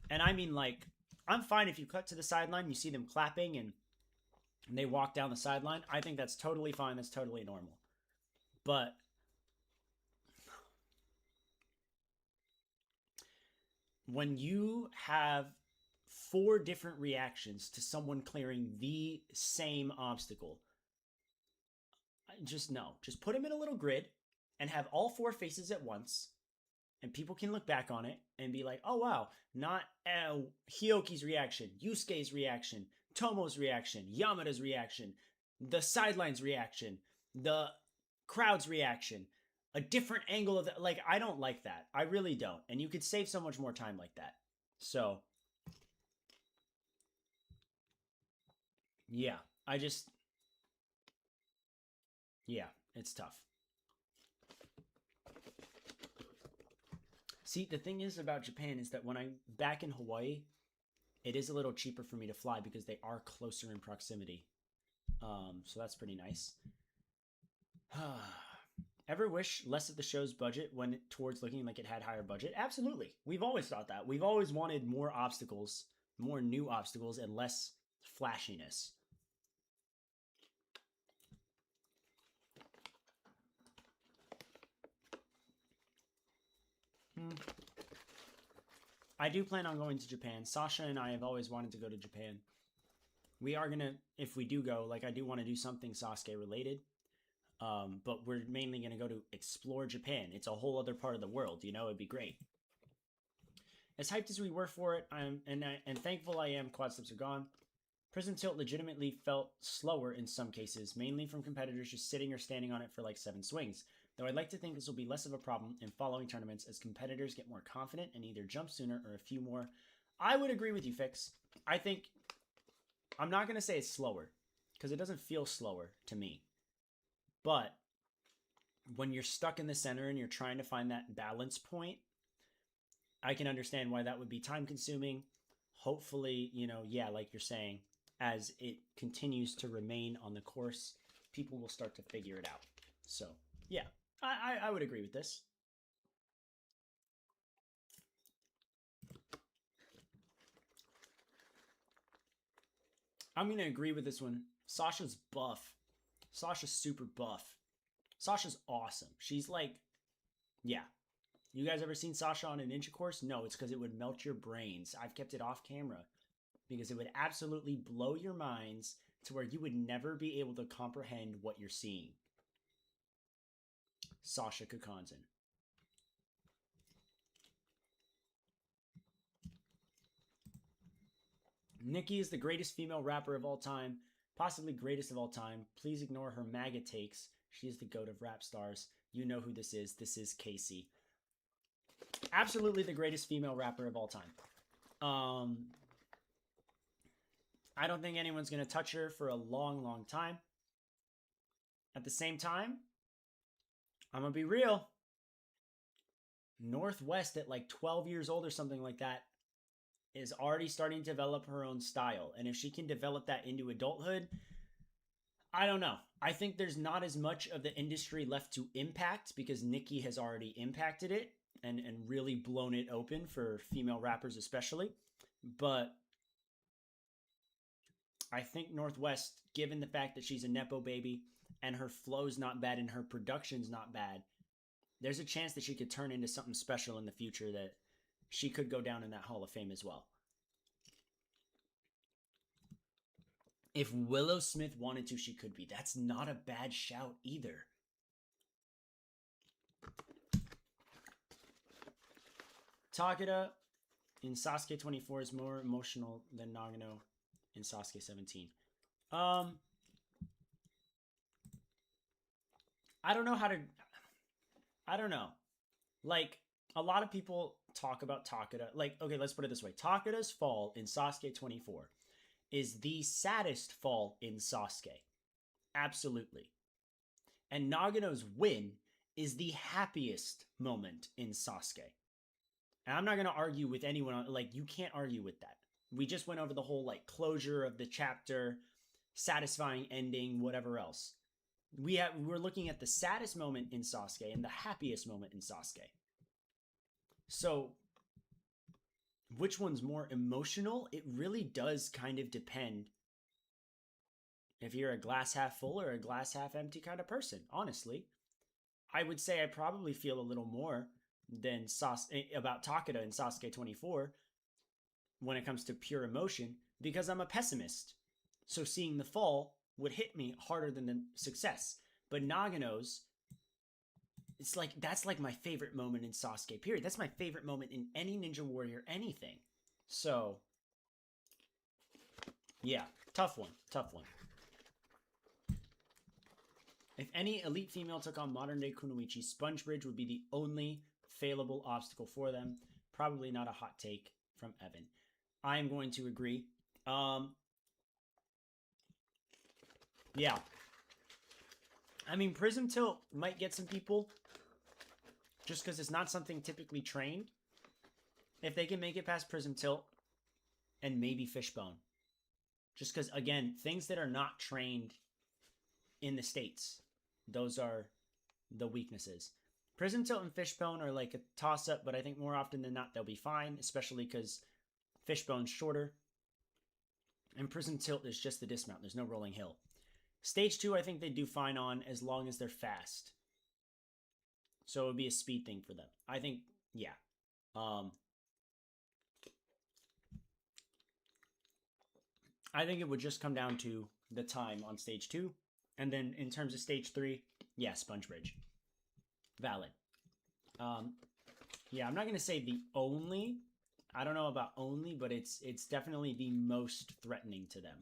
I mean, like, I'm fine if you cut to the sideline, you see them clapping, and they walk down the sideline. I think that's totally fine. That's totally normal. But when you have 4 different reactions to someone clearing the same obstacle, just no. Just put them in a little grid and have all 4 faces at once, and people can look back on it and be like, oh wow, not Hyoki's reaction, Yusuke's reaction, Tomo's reaction, Yamada's reaction, the sideline's reaction, the crowd's reaction, a different angle of that. Like, I don't like that. I really don't. And you could save so much more time like that. So, yeah, yeah, it's tough. See, the thing is about Japan is that when I'm back in Hawaii, it is a little cheaper for me to fly because they are closer in proximity. So that's pretty nice. Ever wish less of the show's budget went towards looking like it had higher budget? Absolutely. We've always thought that. We've always wanted more obstacles, more new obstacles, and less flashiness. I do plan on going to Japan. Sasha and I have always wanted to go to Japan. We are going to, if we do go, like, I do want to do something Sasuke related. But we're mainly going to go to explore Japan. It's a whole other part of the world, you know? It'd be great. As hyped as we were for it, and thankful I am quad slips are gone. Prison Tilt legitimately felt slower in some cases, mainly from competitors just sitting or standing on it for like 7 swings. Though I'd like to think this will be less of a problem in following tournaments as competitors get more confident and either jump sooner or a few more. I would agree with you, Fix. I think, I'm not going to say it's slower, because it doesn't feel slower to me. But when you're stuck in the center and you're trying to find that balance point, I can understand why that would be time consuming. Hopefully, you know, yeah, like you're saying, as it continues to remain on the course, people will start to figure it out. So, yeah, I would agree with this. I'm going to agree with this one. Sasha's buff. Sasha's super buff. Sasha's awesome. She's like, yeah. You guys ever seen Sasha on a ninja course? No, it's because it would melt your brains. I've kept it off camera because it would absolutely blow your minds to where you would never be able to comprehend what you're seeing. Sasha Kakanzen. Nicki is the greatest female rapper of all time. Possibly greatest of all time. Please ignore her MAGA takes. She is the GOAT of rap stars. You know who this is. This is Casey. Absolutely the greatest female rapper of all time. I don't think anyone's going to touch her for a long, long time. At the same time, I'm going to be real. Northwest at like 12 years old or something like that is already starting to develop her own style. And if she can develop that into adulthood, I don't know. I think there's not as much of the industry left to impact because Nicki has already impacted it and really blown it open for female rappers especially. But I think Northwest, given the fact that she's a Nepo baby and her flow's not bad and her production's not bad, there's a chance that she could turn into something special in the future that she could go down in that Hall of Fame as well. If Willow Smith wanted to, she could be. That's not a bad shout either. Takeda in Sasuke 24 is more emotional than Nagano in Sasuke 17. I don't know how to... I don't know. Like, a lot of people talk about Takeda. Like, okay, let's put it this way. Takeda's fall in Sasuke 24 is the saddest fall in Sasuke. Absolutely. And Nagano's win is the happiest moment in Sasuke. And I'm not going to argue with anyone on, like, you can't argue with that. We just went over the whole, like, closure of the chapter, satisfying ending, whatever else. We're looking at the saddest moment in Sasuke and the happiest moment in Sasuke. So, which one's more emotional? It really does kind of depend if you're a glass half full or a glass half empty kind of person, honestly. I would say I probably feel a little more than about Takeda in Sasuke 24 when it comes to pure emotion because I'm a pessimist. So seeing the fall would hit me harder than the success. But Nagano's, it's like, that's like my favorite moment in Sasuke, period. That's my favorite moment in any Ninja Warrior, anything. So, yeah, tough one. If any elite female took on modern-day Kunoichi, Sponge Bridge would be the only failable obstacle for them. Probably not a hot take from Evan. I am going to agree. Yeah. I mean, Prism Tilt might get some people just because it's not something typically trained. If they can make it past Prism Tilt and maybe Fishbone. Just because, again, things that are not trained in the States, those are the weaknesses. Prism Tilt and Fishbone are like a toss-up, but I think more often than not they'll be fine, especially because Fishbone's shorter. And Prism Tilt is just the dismount. There's no rolling hill. Stage 2, I think they do fine on as long as they're fast. So it would be a speed thing for them. I think, yeah. I think it would just come down to the time on stage 2. And then in terms of stage 3, yeah, Sponge Bridge. Valid. Yeah, I'm not going to say the only. I don't know about only, but it's definitely the most threatening to them.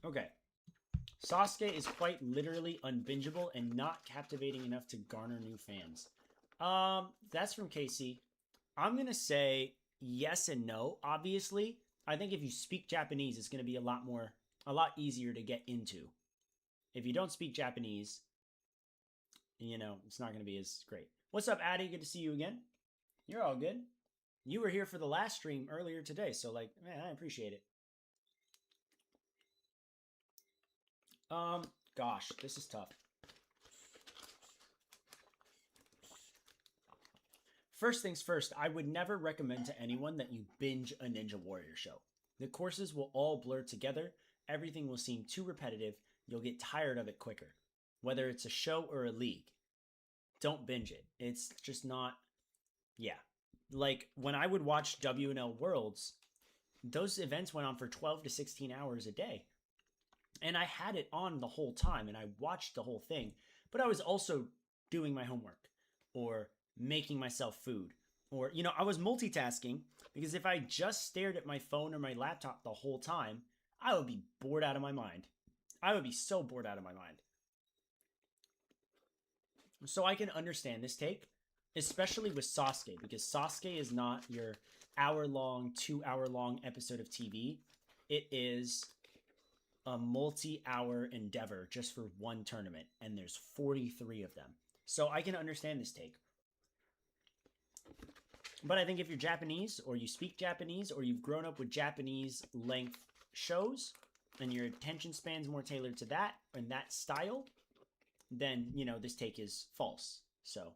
Okay. Sasuke is quite literally unbingeable and not captivating enough to garner new fans. That's from Casey. I'm going to say yes and no, obviously. I think if you speak Japanese, it's going to be a lot easier to get into. If you don't speak Japanese, you know, it's not going to be as great. What's up, Addy? Good to see you again. You're all good. You were here for the last stream earlier today, so, like, man, I appreciate it. Gosh, this is tough. First things first, I would never recommend to anyone that you binge a Ninja Warrior show. The courses will all blur together. Everything will seem too repetitive. You'll get tired of it quicker. Whether it's a show or a league. Don't binge it. It's just not... Yeah. Like, when I would watch WNL Worlds, those events went on for 12 to 16 hours a day. And I had it on the whole time, and I watched the whole thing. But I was also doing my homework, or making myself food, Or, you know, I was multitasking because if I just stared at my phone or my laptop the whole time, I would be bored out of my mind. I would be so bored out of my mind. So I can understand this take, especially with Sasuke, because Sasuke is not your hour-long, 2-hour-long episode of TV. It is a multi-hour endeavor just for one tournament, and there's 43 of them. So I can understand this take. But I think if you're Japanese, or you speak Japanese, or you've grown up with Japanese length shows, and your attention span's more tailored to that and that style, then, you know, this take is false. So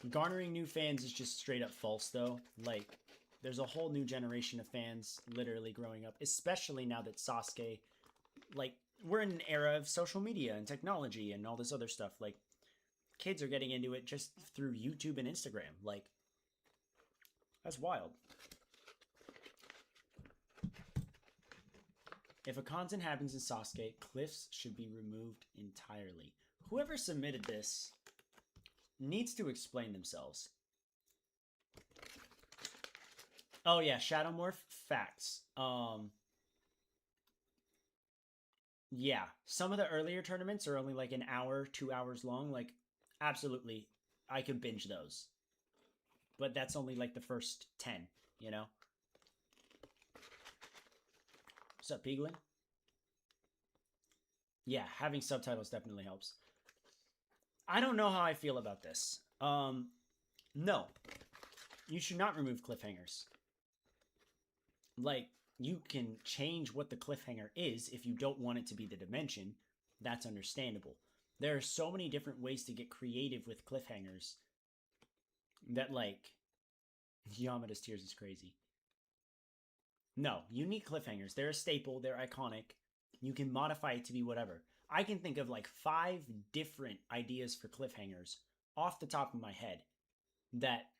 garnering new fans is just straight up false, though. Like, there's a whole new generation of fans literally growing up, especially now that Sasuke, like, we're in an era of social media and technology and all this other stuff. Like, kids are getting into it just through YouTube and Instagram. Like, that's wild. If a content happens in Sasuke, cliffs should be removed entirely. Whoever submitted this needs to explain themselves. Oh yeah, Shadowmorph, facts. Yeah, some of the earlier tournaments are only like an hour, 2 hours long. Like, absolutely, I could binge those. But that's only like the first 10, you know? What's up, Pieglin? Yeah, having subtitles definitely helps. I don't know how I feel about this. No. You should not remove cliffhangers. Like, you can change what the cliffhanger is if you don't want it to be the dimension. That's understandable. There are so many different ways to get creative with cliffhangers that, like, Yamada's Tears is crazy. No, you need cliffhangers. They're a staple. They're iconic. You can modify it to be whatever. I can think of like 5 different ideas for cliffhangers off the top of my head that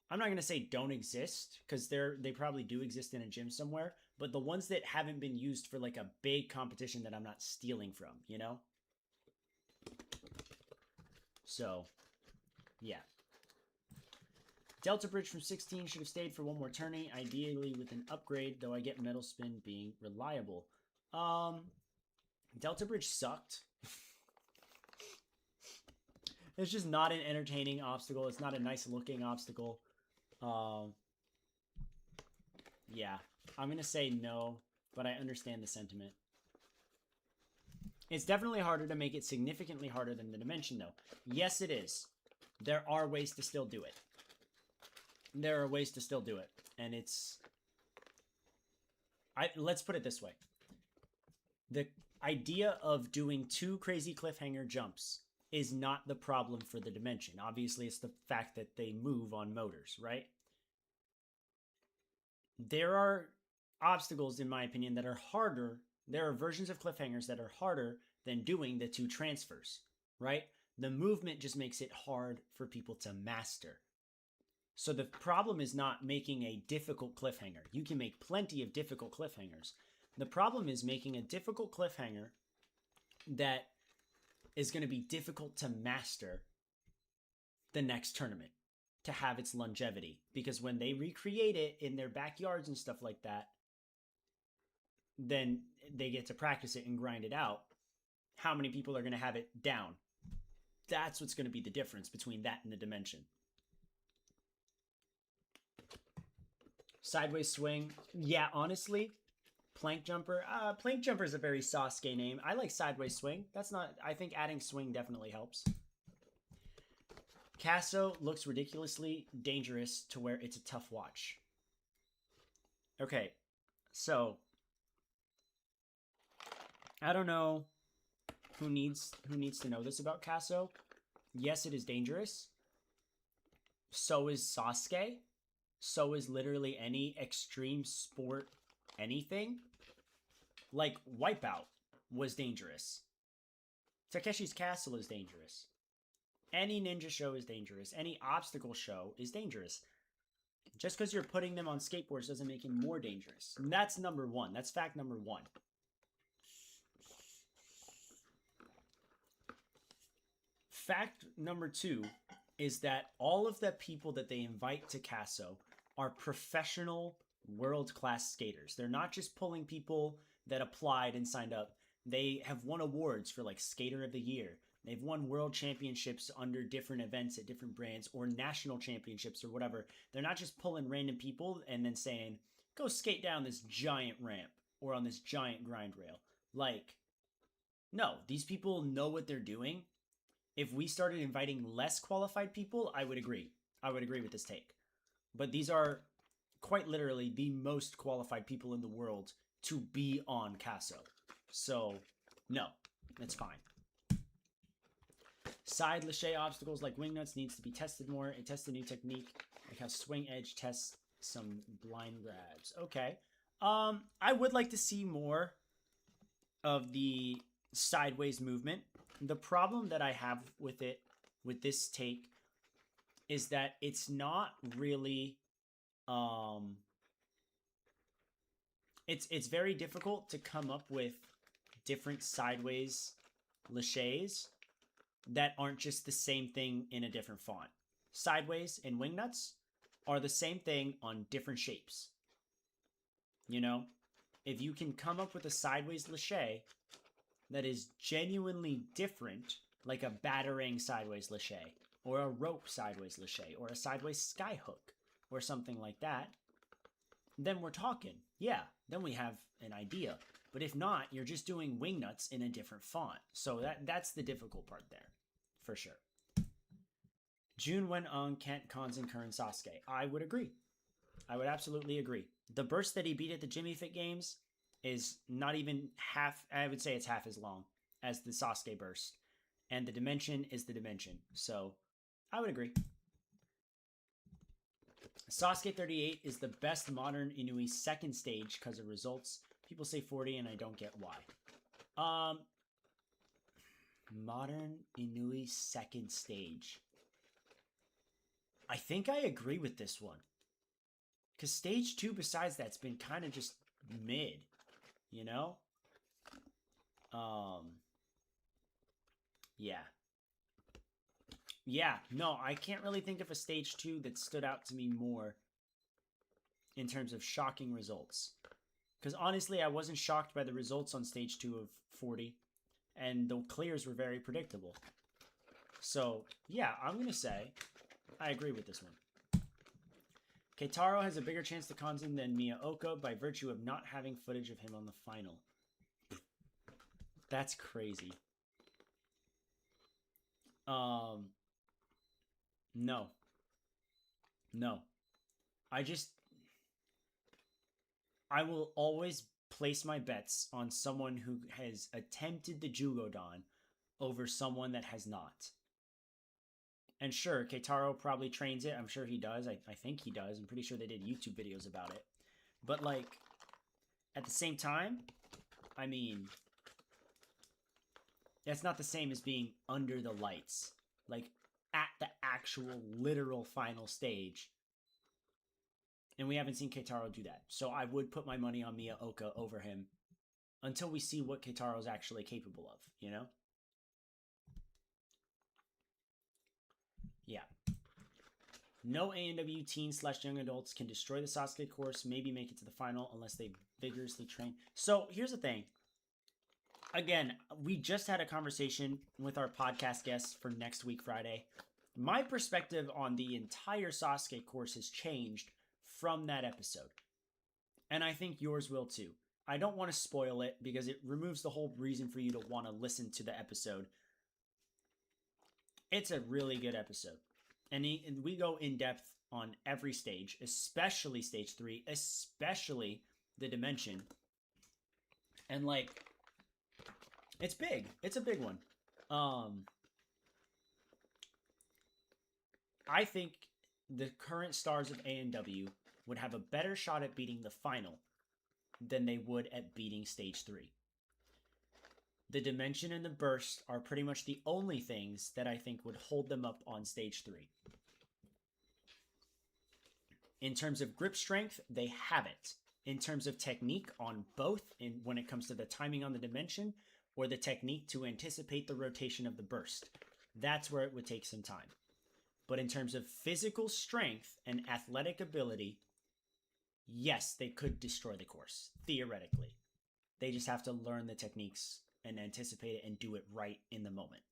I'm not going to say don't exist, because they probably do exist in a gym somewhere, but the ones that haven't been used for like a big competition that I'm not stealing from, you know? So, yeah. Delta Bridge from 16 should have stayed for one more tourney, ideally with an upgrade, though I get Metal Spin being reliable. Delta Bridge sucked. It's just not an entertaining obstacle. It's not a nice looking obstacle. Yeah, I'm going to say no, but I understand the sentiment. It's definitely harder to make it significantly harder than the dimension, though. Yes, it is. There are ways to still do it. There are ways to still do it. And it's... let's put it this way. The idea of doing 2 crazy cliffhanger jumps is not the problem for the dimension. Obviously, it's the fact that they move on motors, right? There are obstacles, in my opinion, that are harder. There are versions of cliffhangers that are harder than doing the 2 transfers, right? The movement just makes it hard for people to master. So the problem is not making a difficult cliffhanger. You can make plenty of difficult cliffhangers. The problem is making a difficult cliffhanger that is going to be difficult to master the next tournament, to have its longevity. Because when they recreate it in their backyards and stuff like that, then they get to practice it and grind it out. How many people are going to have it down? That's what's going to be the difference between that and the dimension. Sideways swing. Yeah, honestly, plank jumper. Plank jumper is a very Sasuke name. I like sideways swing. That's not... I think adding swing definitely helps. Casso looks ridiculously dangerous to where it's a tough watch. Okay, so... I don't know who needs to know this about Casso. Yes, it is dangerous. So is Sasuke. So is literally any extreme sport anything. Like, Wipeout was dangerous. Takeshi's Castle is dangerous. Any ninja show is dangerous. Any obstacle show is dangerous. Just because you're putting them on skateboards doesn't make him more dangerous. And that's number 1. That's fact number 1. fact number 2 is that all of the people that they invite to Casso are professional world-class skaters. They're not just pulling people that applied and signed up. They have won awards for like Skater of the Year. They've won world championships under different events at different brands, or national championships or whatever. They're not just pulling random people and then saying, go skate down this giant ramp or on this giant grind rail. Like, no, these people know what they're doing. If we started inviting less qualified people, I would agree. I would agree with this take. But these are quite literally the most qualified people in the world to be on Casso. So, no, it's fine. Side lâché obstacles like wing nuts needs to be tested more. It tests a new technique, like how swing edge tests some blind grabs. Okay. I would like to see more of the sideways movement. The problem that I have with it, with this take, is that it's not really, it's very difficult to come up with different sideways lâchés that aren't just the same thing in a different font. Sideways and wing nuts are the same thing on different shapes. You know, if you can come up with a sideways lâché that is genuinely different, like a battering sideways lâché, or a rope sideways lâché, or a sideways skyhook, or something like that, then we're talking. Yeah, then we have an idea. But if not, you're just doing wing nuts in a different font. So that's the difficult part there, for sure. June went on Kent, Konzen, Curran, Sasuke. I would agree. I would absolutely agree. The burst that he beat at the Jimmy Fit Games is not even half, I would say it's half as long as the Sasuke burst. And the dimension is the dimension. So I would agree. Sasuke 38 is the best modern Inui second stage because of results. People say 40 and I don't get why. Modern Inui second stage. I think I agree with this one. Because stage 2 besides that's been kind of just mid. You know? Yeah. Yeah, no, I can't really think of a stage 2 that stood out to me more in terms of shocking results. Because honestly, I wasn't shocked by the results on stage 2 of 40. And the clears were very predictable. So, yeah, I'm going to say I agree with this one. Keitaro has a bigger chance to Konzen than Miyaoka by virtue of not having footage of him on the final. That's crazy. No. No. I will always place my bets on someone who has attempted the Jugodan over someone that has not. And sure, Keitaro probably trains it. I'm sure he does. I think he does. I'm pretty sure they did YouTube videos about it. But, like, at the same time, I mean, that's not the same as being under the lights. Like, at the actual, literal final stage. And we haven't seen Keitaro do that. So I would put my money on Miyaoka over him until we see what Keitaro's actually capable of, you know? Yeah. No A&W teen/young adults can destroy the Sasuke course, maybe make it to the final unless they vigorously train. So here's the thing. Again, we just had a conversation with our podcast guests for next week, Friday. My perspective on the entire Sasuke course has changed from that episode. And I think yours will too. I don't want to spoil it because it removes the whole reason for you to want to listen to the episode. It's a really good episode. And we go in depth on every stage, especially stage 3, especially the dimension. And like, it's big. It's a big one. I think the current stars of A&W would have a better shot at beating the final than they would at beating stage 3. The dimension and the burst are pretty much the only things that I think would hold them up on stage 3. In terms of grip strength, they have it. In terms of technique on both, when it comes to the timing on the dimension or the technique to anticipate the rotation of the burst, that's where it would take some time. But in terms of physical strength and athletic ability, yes, they could destroy the course, theoretically. They just have to learn the techniques and anticipate it and do it right in the moment,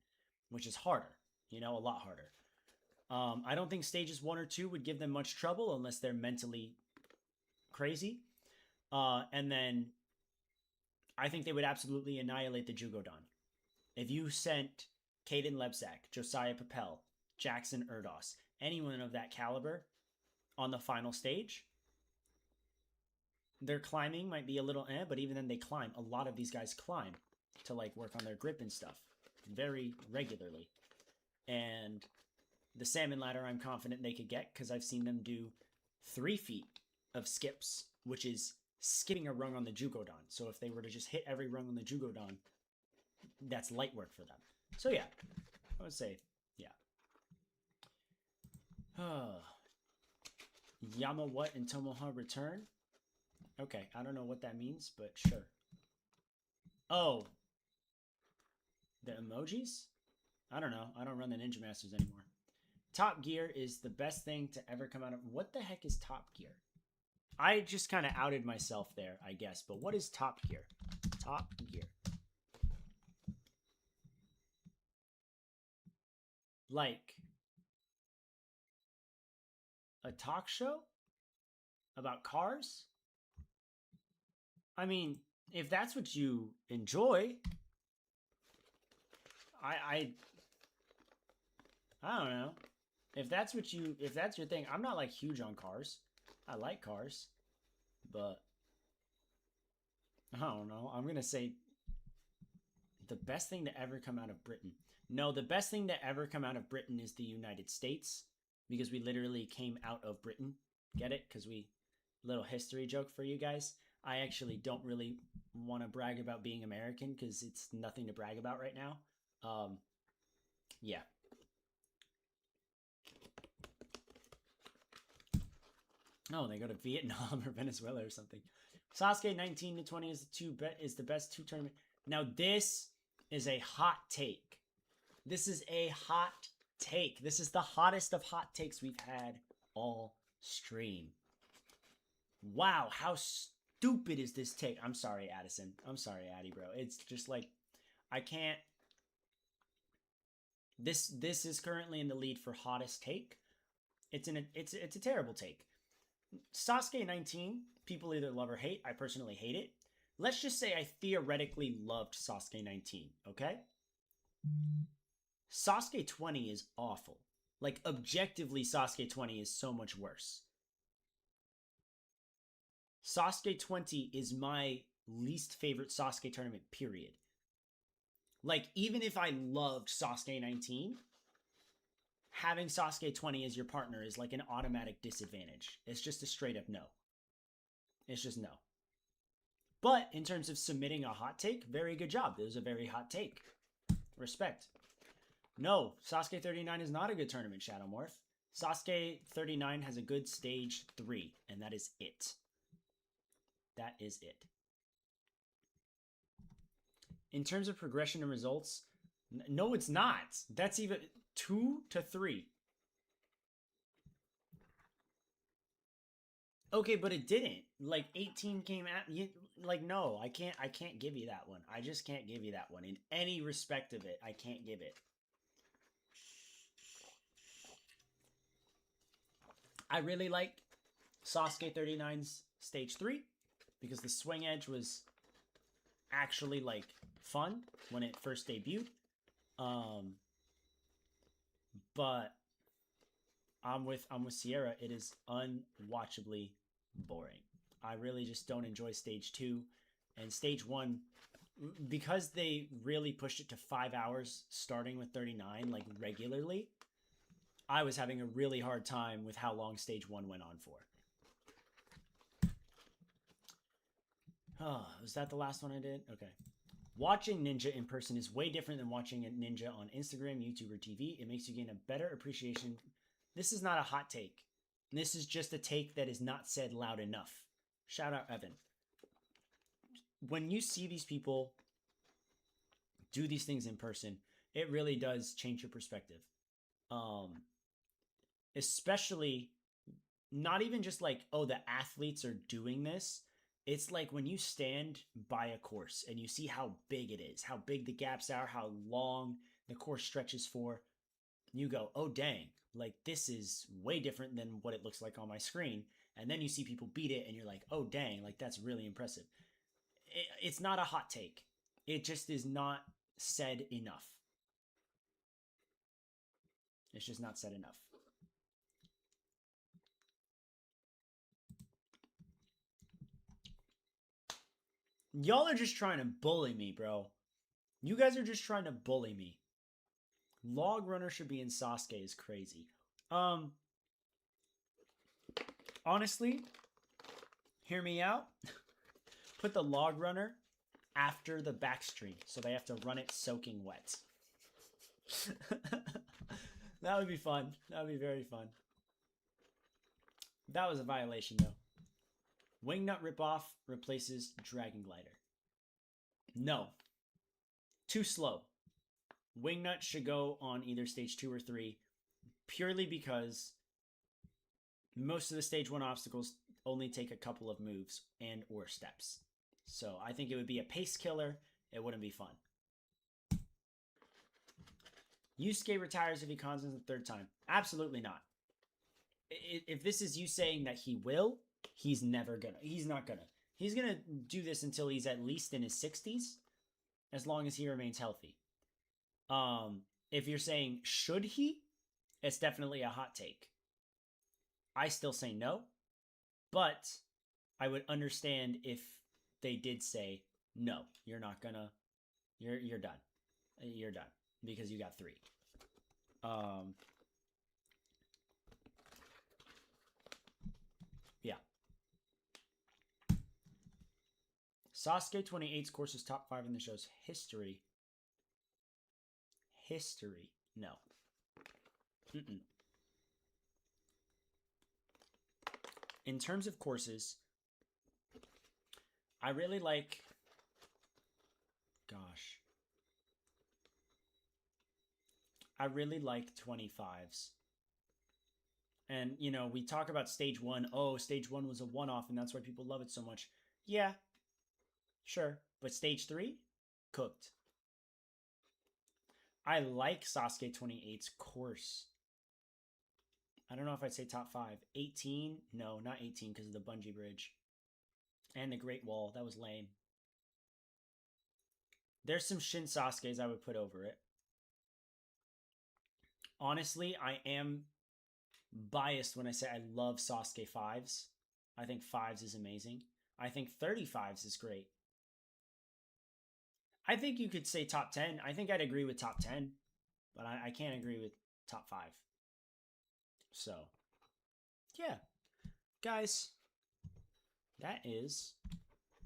which is harder, a lot harder. I don't think stages 1 or 2 would give them much trouble unless they're mentally crazy. And then I think they would absolutely annihilate the Jugodon. If you sent Caden Lebsack, Josiah Papel, Jackson Erdos, anyone of that caliber on the final stage, their climbing might be a little but even then they climb. A lot of these guys climb to work on their grip and stuff very regularly. And the salmon ladder I'm confident they could get because I've seen them do 3 feet of skips, which is skipping a rung on the Jugodon. So if they were to just hit every rung on the Jugodon, that's light work for them. So yeah, I would say, yeah. Yamawat and Tomoha return. Okay, I don't know what that means, but sure. Oh. The emojis? I don't know. I don't run the Ninja Masters anymore. Top Gear is the best thing to ever come out of... What the heck is Top Gear? I just kind of outed myself there, I guess. But what is Top Gear? Top Gear. Like a talk show about cars? I mean, if that's what you enjoy, I don't know. If that's your thing, I'm not huge on cars. I like cars, but I don't know. I'm going to say the best thing to ever come out of Britain. No, the best thing to ever come out of Britain is the United States, because we literally came out of Britain. Get it? Because little history joke for you guys. I actually don't really want to brag about being American because it's nothing to brag about right now. Yeah. Oh, they go to Vietnam or Venezuela or something. Sasuke 19 to 20 is the best 2 tournament. Now this is a hot take. This is a hot take. This is the hottest of hot takes we've had all stream. Wow, how stupid is this take? I'm sorry, Addison. I'm sorry, Addy, bro. It's just I can't. This is currently in the lead for hottest take. It's a terrible take. Sasuke 19, people either love or hate. I personally hate it. Let's just say I theoretically loved Sasuke 19, okay? Sasuke 20 is awful. Objectively, Sasuke 20 is so much worse. Sasuke 20 is my least favorite Sasuke tournament, period. Even if I loved Sasuke 19, having Sasuke 20 as your partner is an automatic disadvantage. It's just a straight up no. It's just no. But in terms of submitting a hot take, very good job. It was a very hot take. Respect. No, Sasuke 39 is not a good tournament, Shadowmorph. Sasuke 39 has a good stage 3, and that is it. That is it. In terms of progression and results, no, it's not. That's even 2 to 3. Okay, but it didn't. 18 came out. No, I can't give you that one. I just can't give you that one. In any respect of it, I can't give it. I really like Sasuke 39's stage 3 because the swing edge was actually fun when it first debuted. But I'm with Sierra. It is unwatchably boring. I really just don't enjoy stage 2 and stage 1 because they really pushed it to 5 hours starting with 39 regularly. I was having a really hard time with how long stage 1 went on for. Was that the last one I did? Okay. Watching Ninja in person is way different than watching a Ninja on Instagram, YouTube, or TV. It makes you gain a better appreciation. This is not a hot take. This is just a take that is not said loud enough. Shout out Evan. When you see these people do these things in person, It really does change your perspective. Especially not even just like, oh, the athletes are doing this. It's like when you stand by a course and you see how big it is, how big the gaps are, how long the course stretches for, you go, oh, dang, like this is way different than what it looks like on my screen. And then you see people beat it and you're like, oh, dang, like that's really impressive. It's not a hot take. It just is not said enough. It's just not said enough. Y'all are just trying to bully me, bro. You guys are just trying to bully me. Log Runner should be in Sasuke is crazy. Honestly, hear me out. Put the Log Runner after the backstream, so they have to run it soaking wet. That would be fun. That would be very fun. That was a violation, though. Wingnut ripoff replaces Dragon Glider. No. Too slow. Wingnut should go on either stage 2 or 3, purely because most of the stage 1 obstacles only take a couple of moves and or steps. So I think it would be a pace killer. It wouldn't be fun. Yusuke retires if he cons the 3rd time. Absolutely not. If this is you saying that he will, he's never gonna. He's not gonna. He's gonna do this until he's at least in his 60s, as long as he remains healthy. If you're saying should he, it's definitely a hot take. I still say no, but I would understand if they did say no. You're not gonna. You're done. You're done because you got 3. Yeah. Sasuke 28's course is top 5 in the show's history. History. No. Mm-mm. In terms of courses, I really like... Gosh. I really like 25s. And, you know, we talk about stage 1. Oh, stage 1 was a one-off and that's why people love it so much. Yeah. Sure. But stage 3? Cooked. I like Sasuke 28's course. I don't know if I'd say top 5. 18? No, not 18 because of the bungee bridge. And the Great Wall. That was lame. There's some Shin Sasuke's I would put over it. Honestly, I am biased when I say I love Sasuke 5s. I think 5s is amazing. I think 35s is great. I think you could say top 10. I think I'd agree with top 10. But I can't agree with top 5. So, yeah. Guys, that is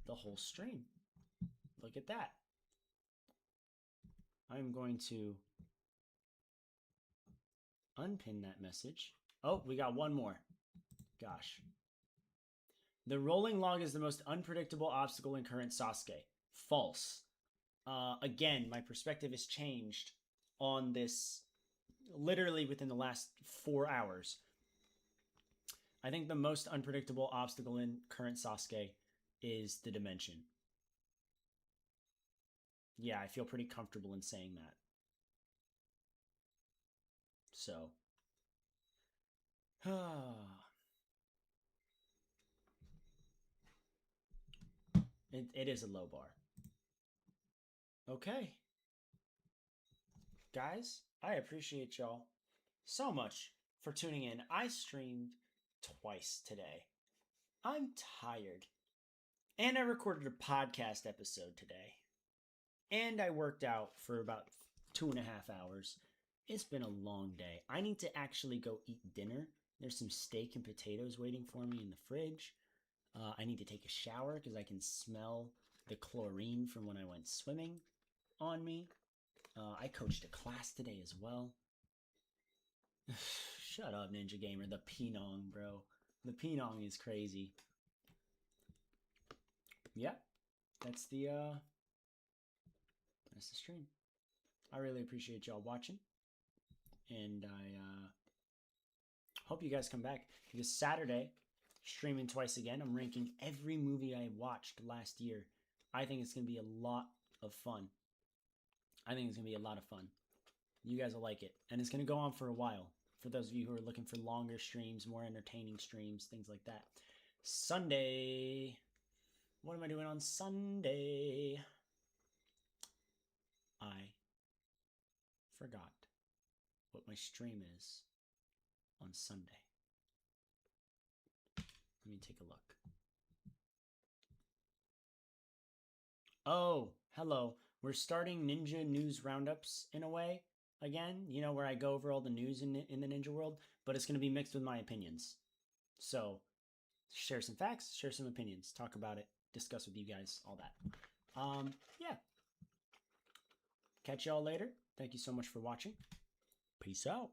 the whole stream. Look at that. I'm going to unpin that message. Oh, we got one more. Gosh. The rolling log is the most unpredictable obstacle in current Sasuke. False. Again, my perspective has changed on this literally within the last 4 hours. I think the most unpredictable obstacle in current Sasuke is the dimension. Yeah, I feel pretty comfortable in saying that. So. It is a low bar. Okay. Guys, I appreciate y'all so much for tuning in. I streamed twice today. I'm tired. And I recorded a podcast episode today. And I worked out for about 2.5 hours. It's been a long day. I need to actually go eat dinner. There's some steak and potatoes waiting for me in the fridge. I need to take a shower because I can smell the chlorine from when I went swimming on me. I coached a class today as well. Shut up, Ninja Gamer. The Penong, bro. The Penong is crazy. Yeah, that's the stream. I really appreciate y'all watching. And I hope you guys come back. Because Saturday, streaming twice again. I'm ranking every movie I watched last year. I think it's going to be a lot of fun. You guys will like it. And it's going to go on for a while. For those of you who are looking for longer streams, more entertaining streams, things like that. Sunday. What am I doing on Sunday? I forgot what my stream is on Sunday. Let me take a look. Oh, hello. We're starting Ninja News Roundups in a way again, you know, where I go over all the news in the Ninja world, but it's going to be mixed with my opinions. So, share some facts, share some opinions, talk about it, discuss with you guys, all that. Yeah. Catch y'all later. Thank you so much for watching. Peace out.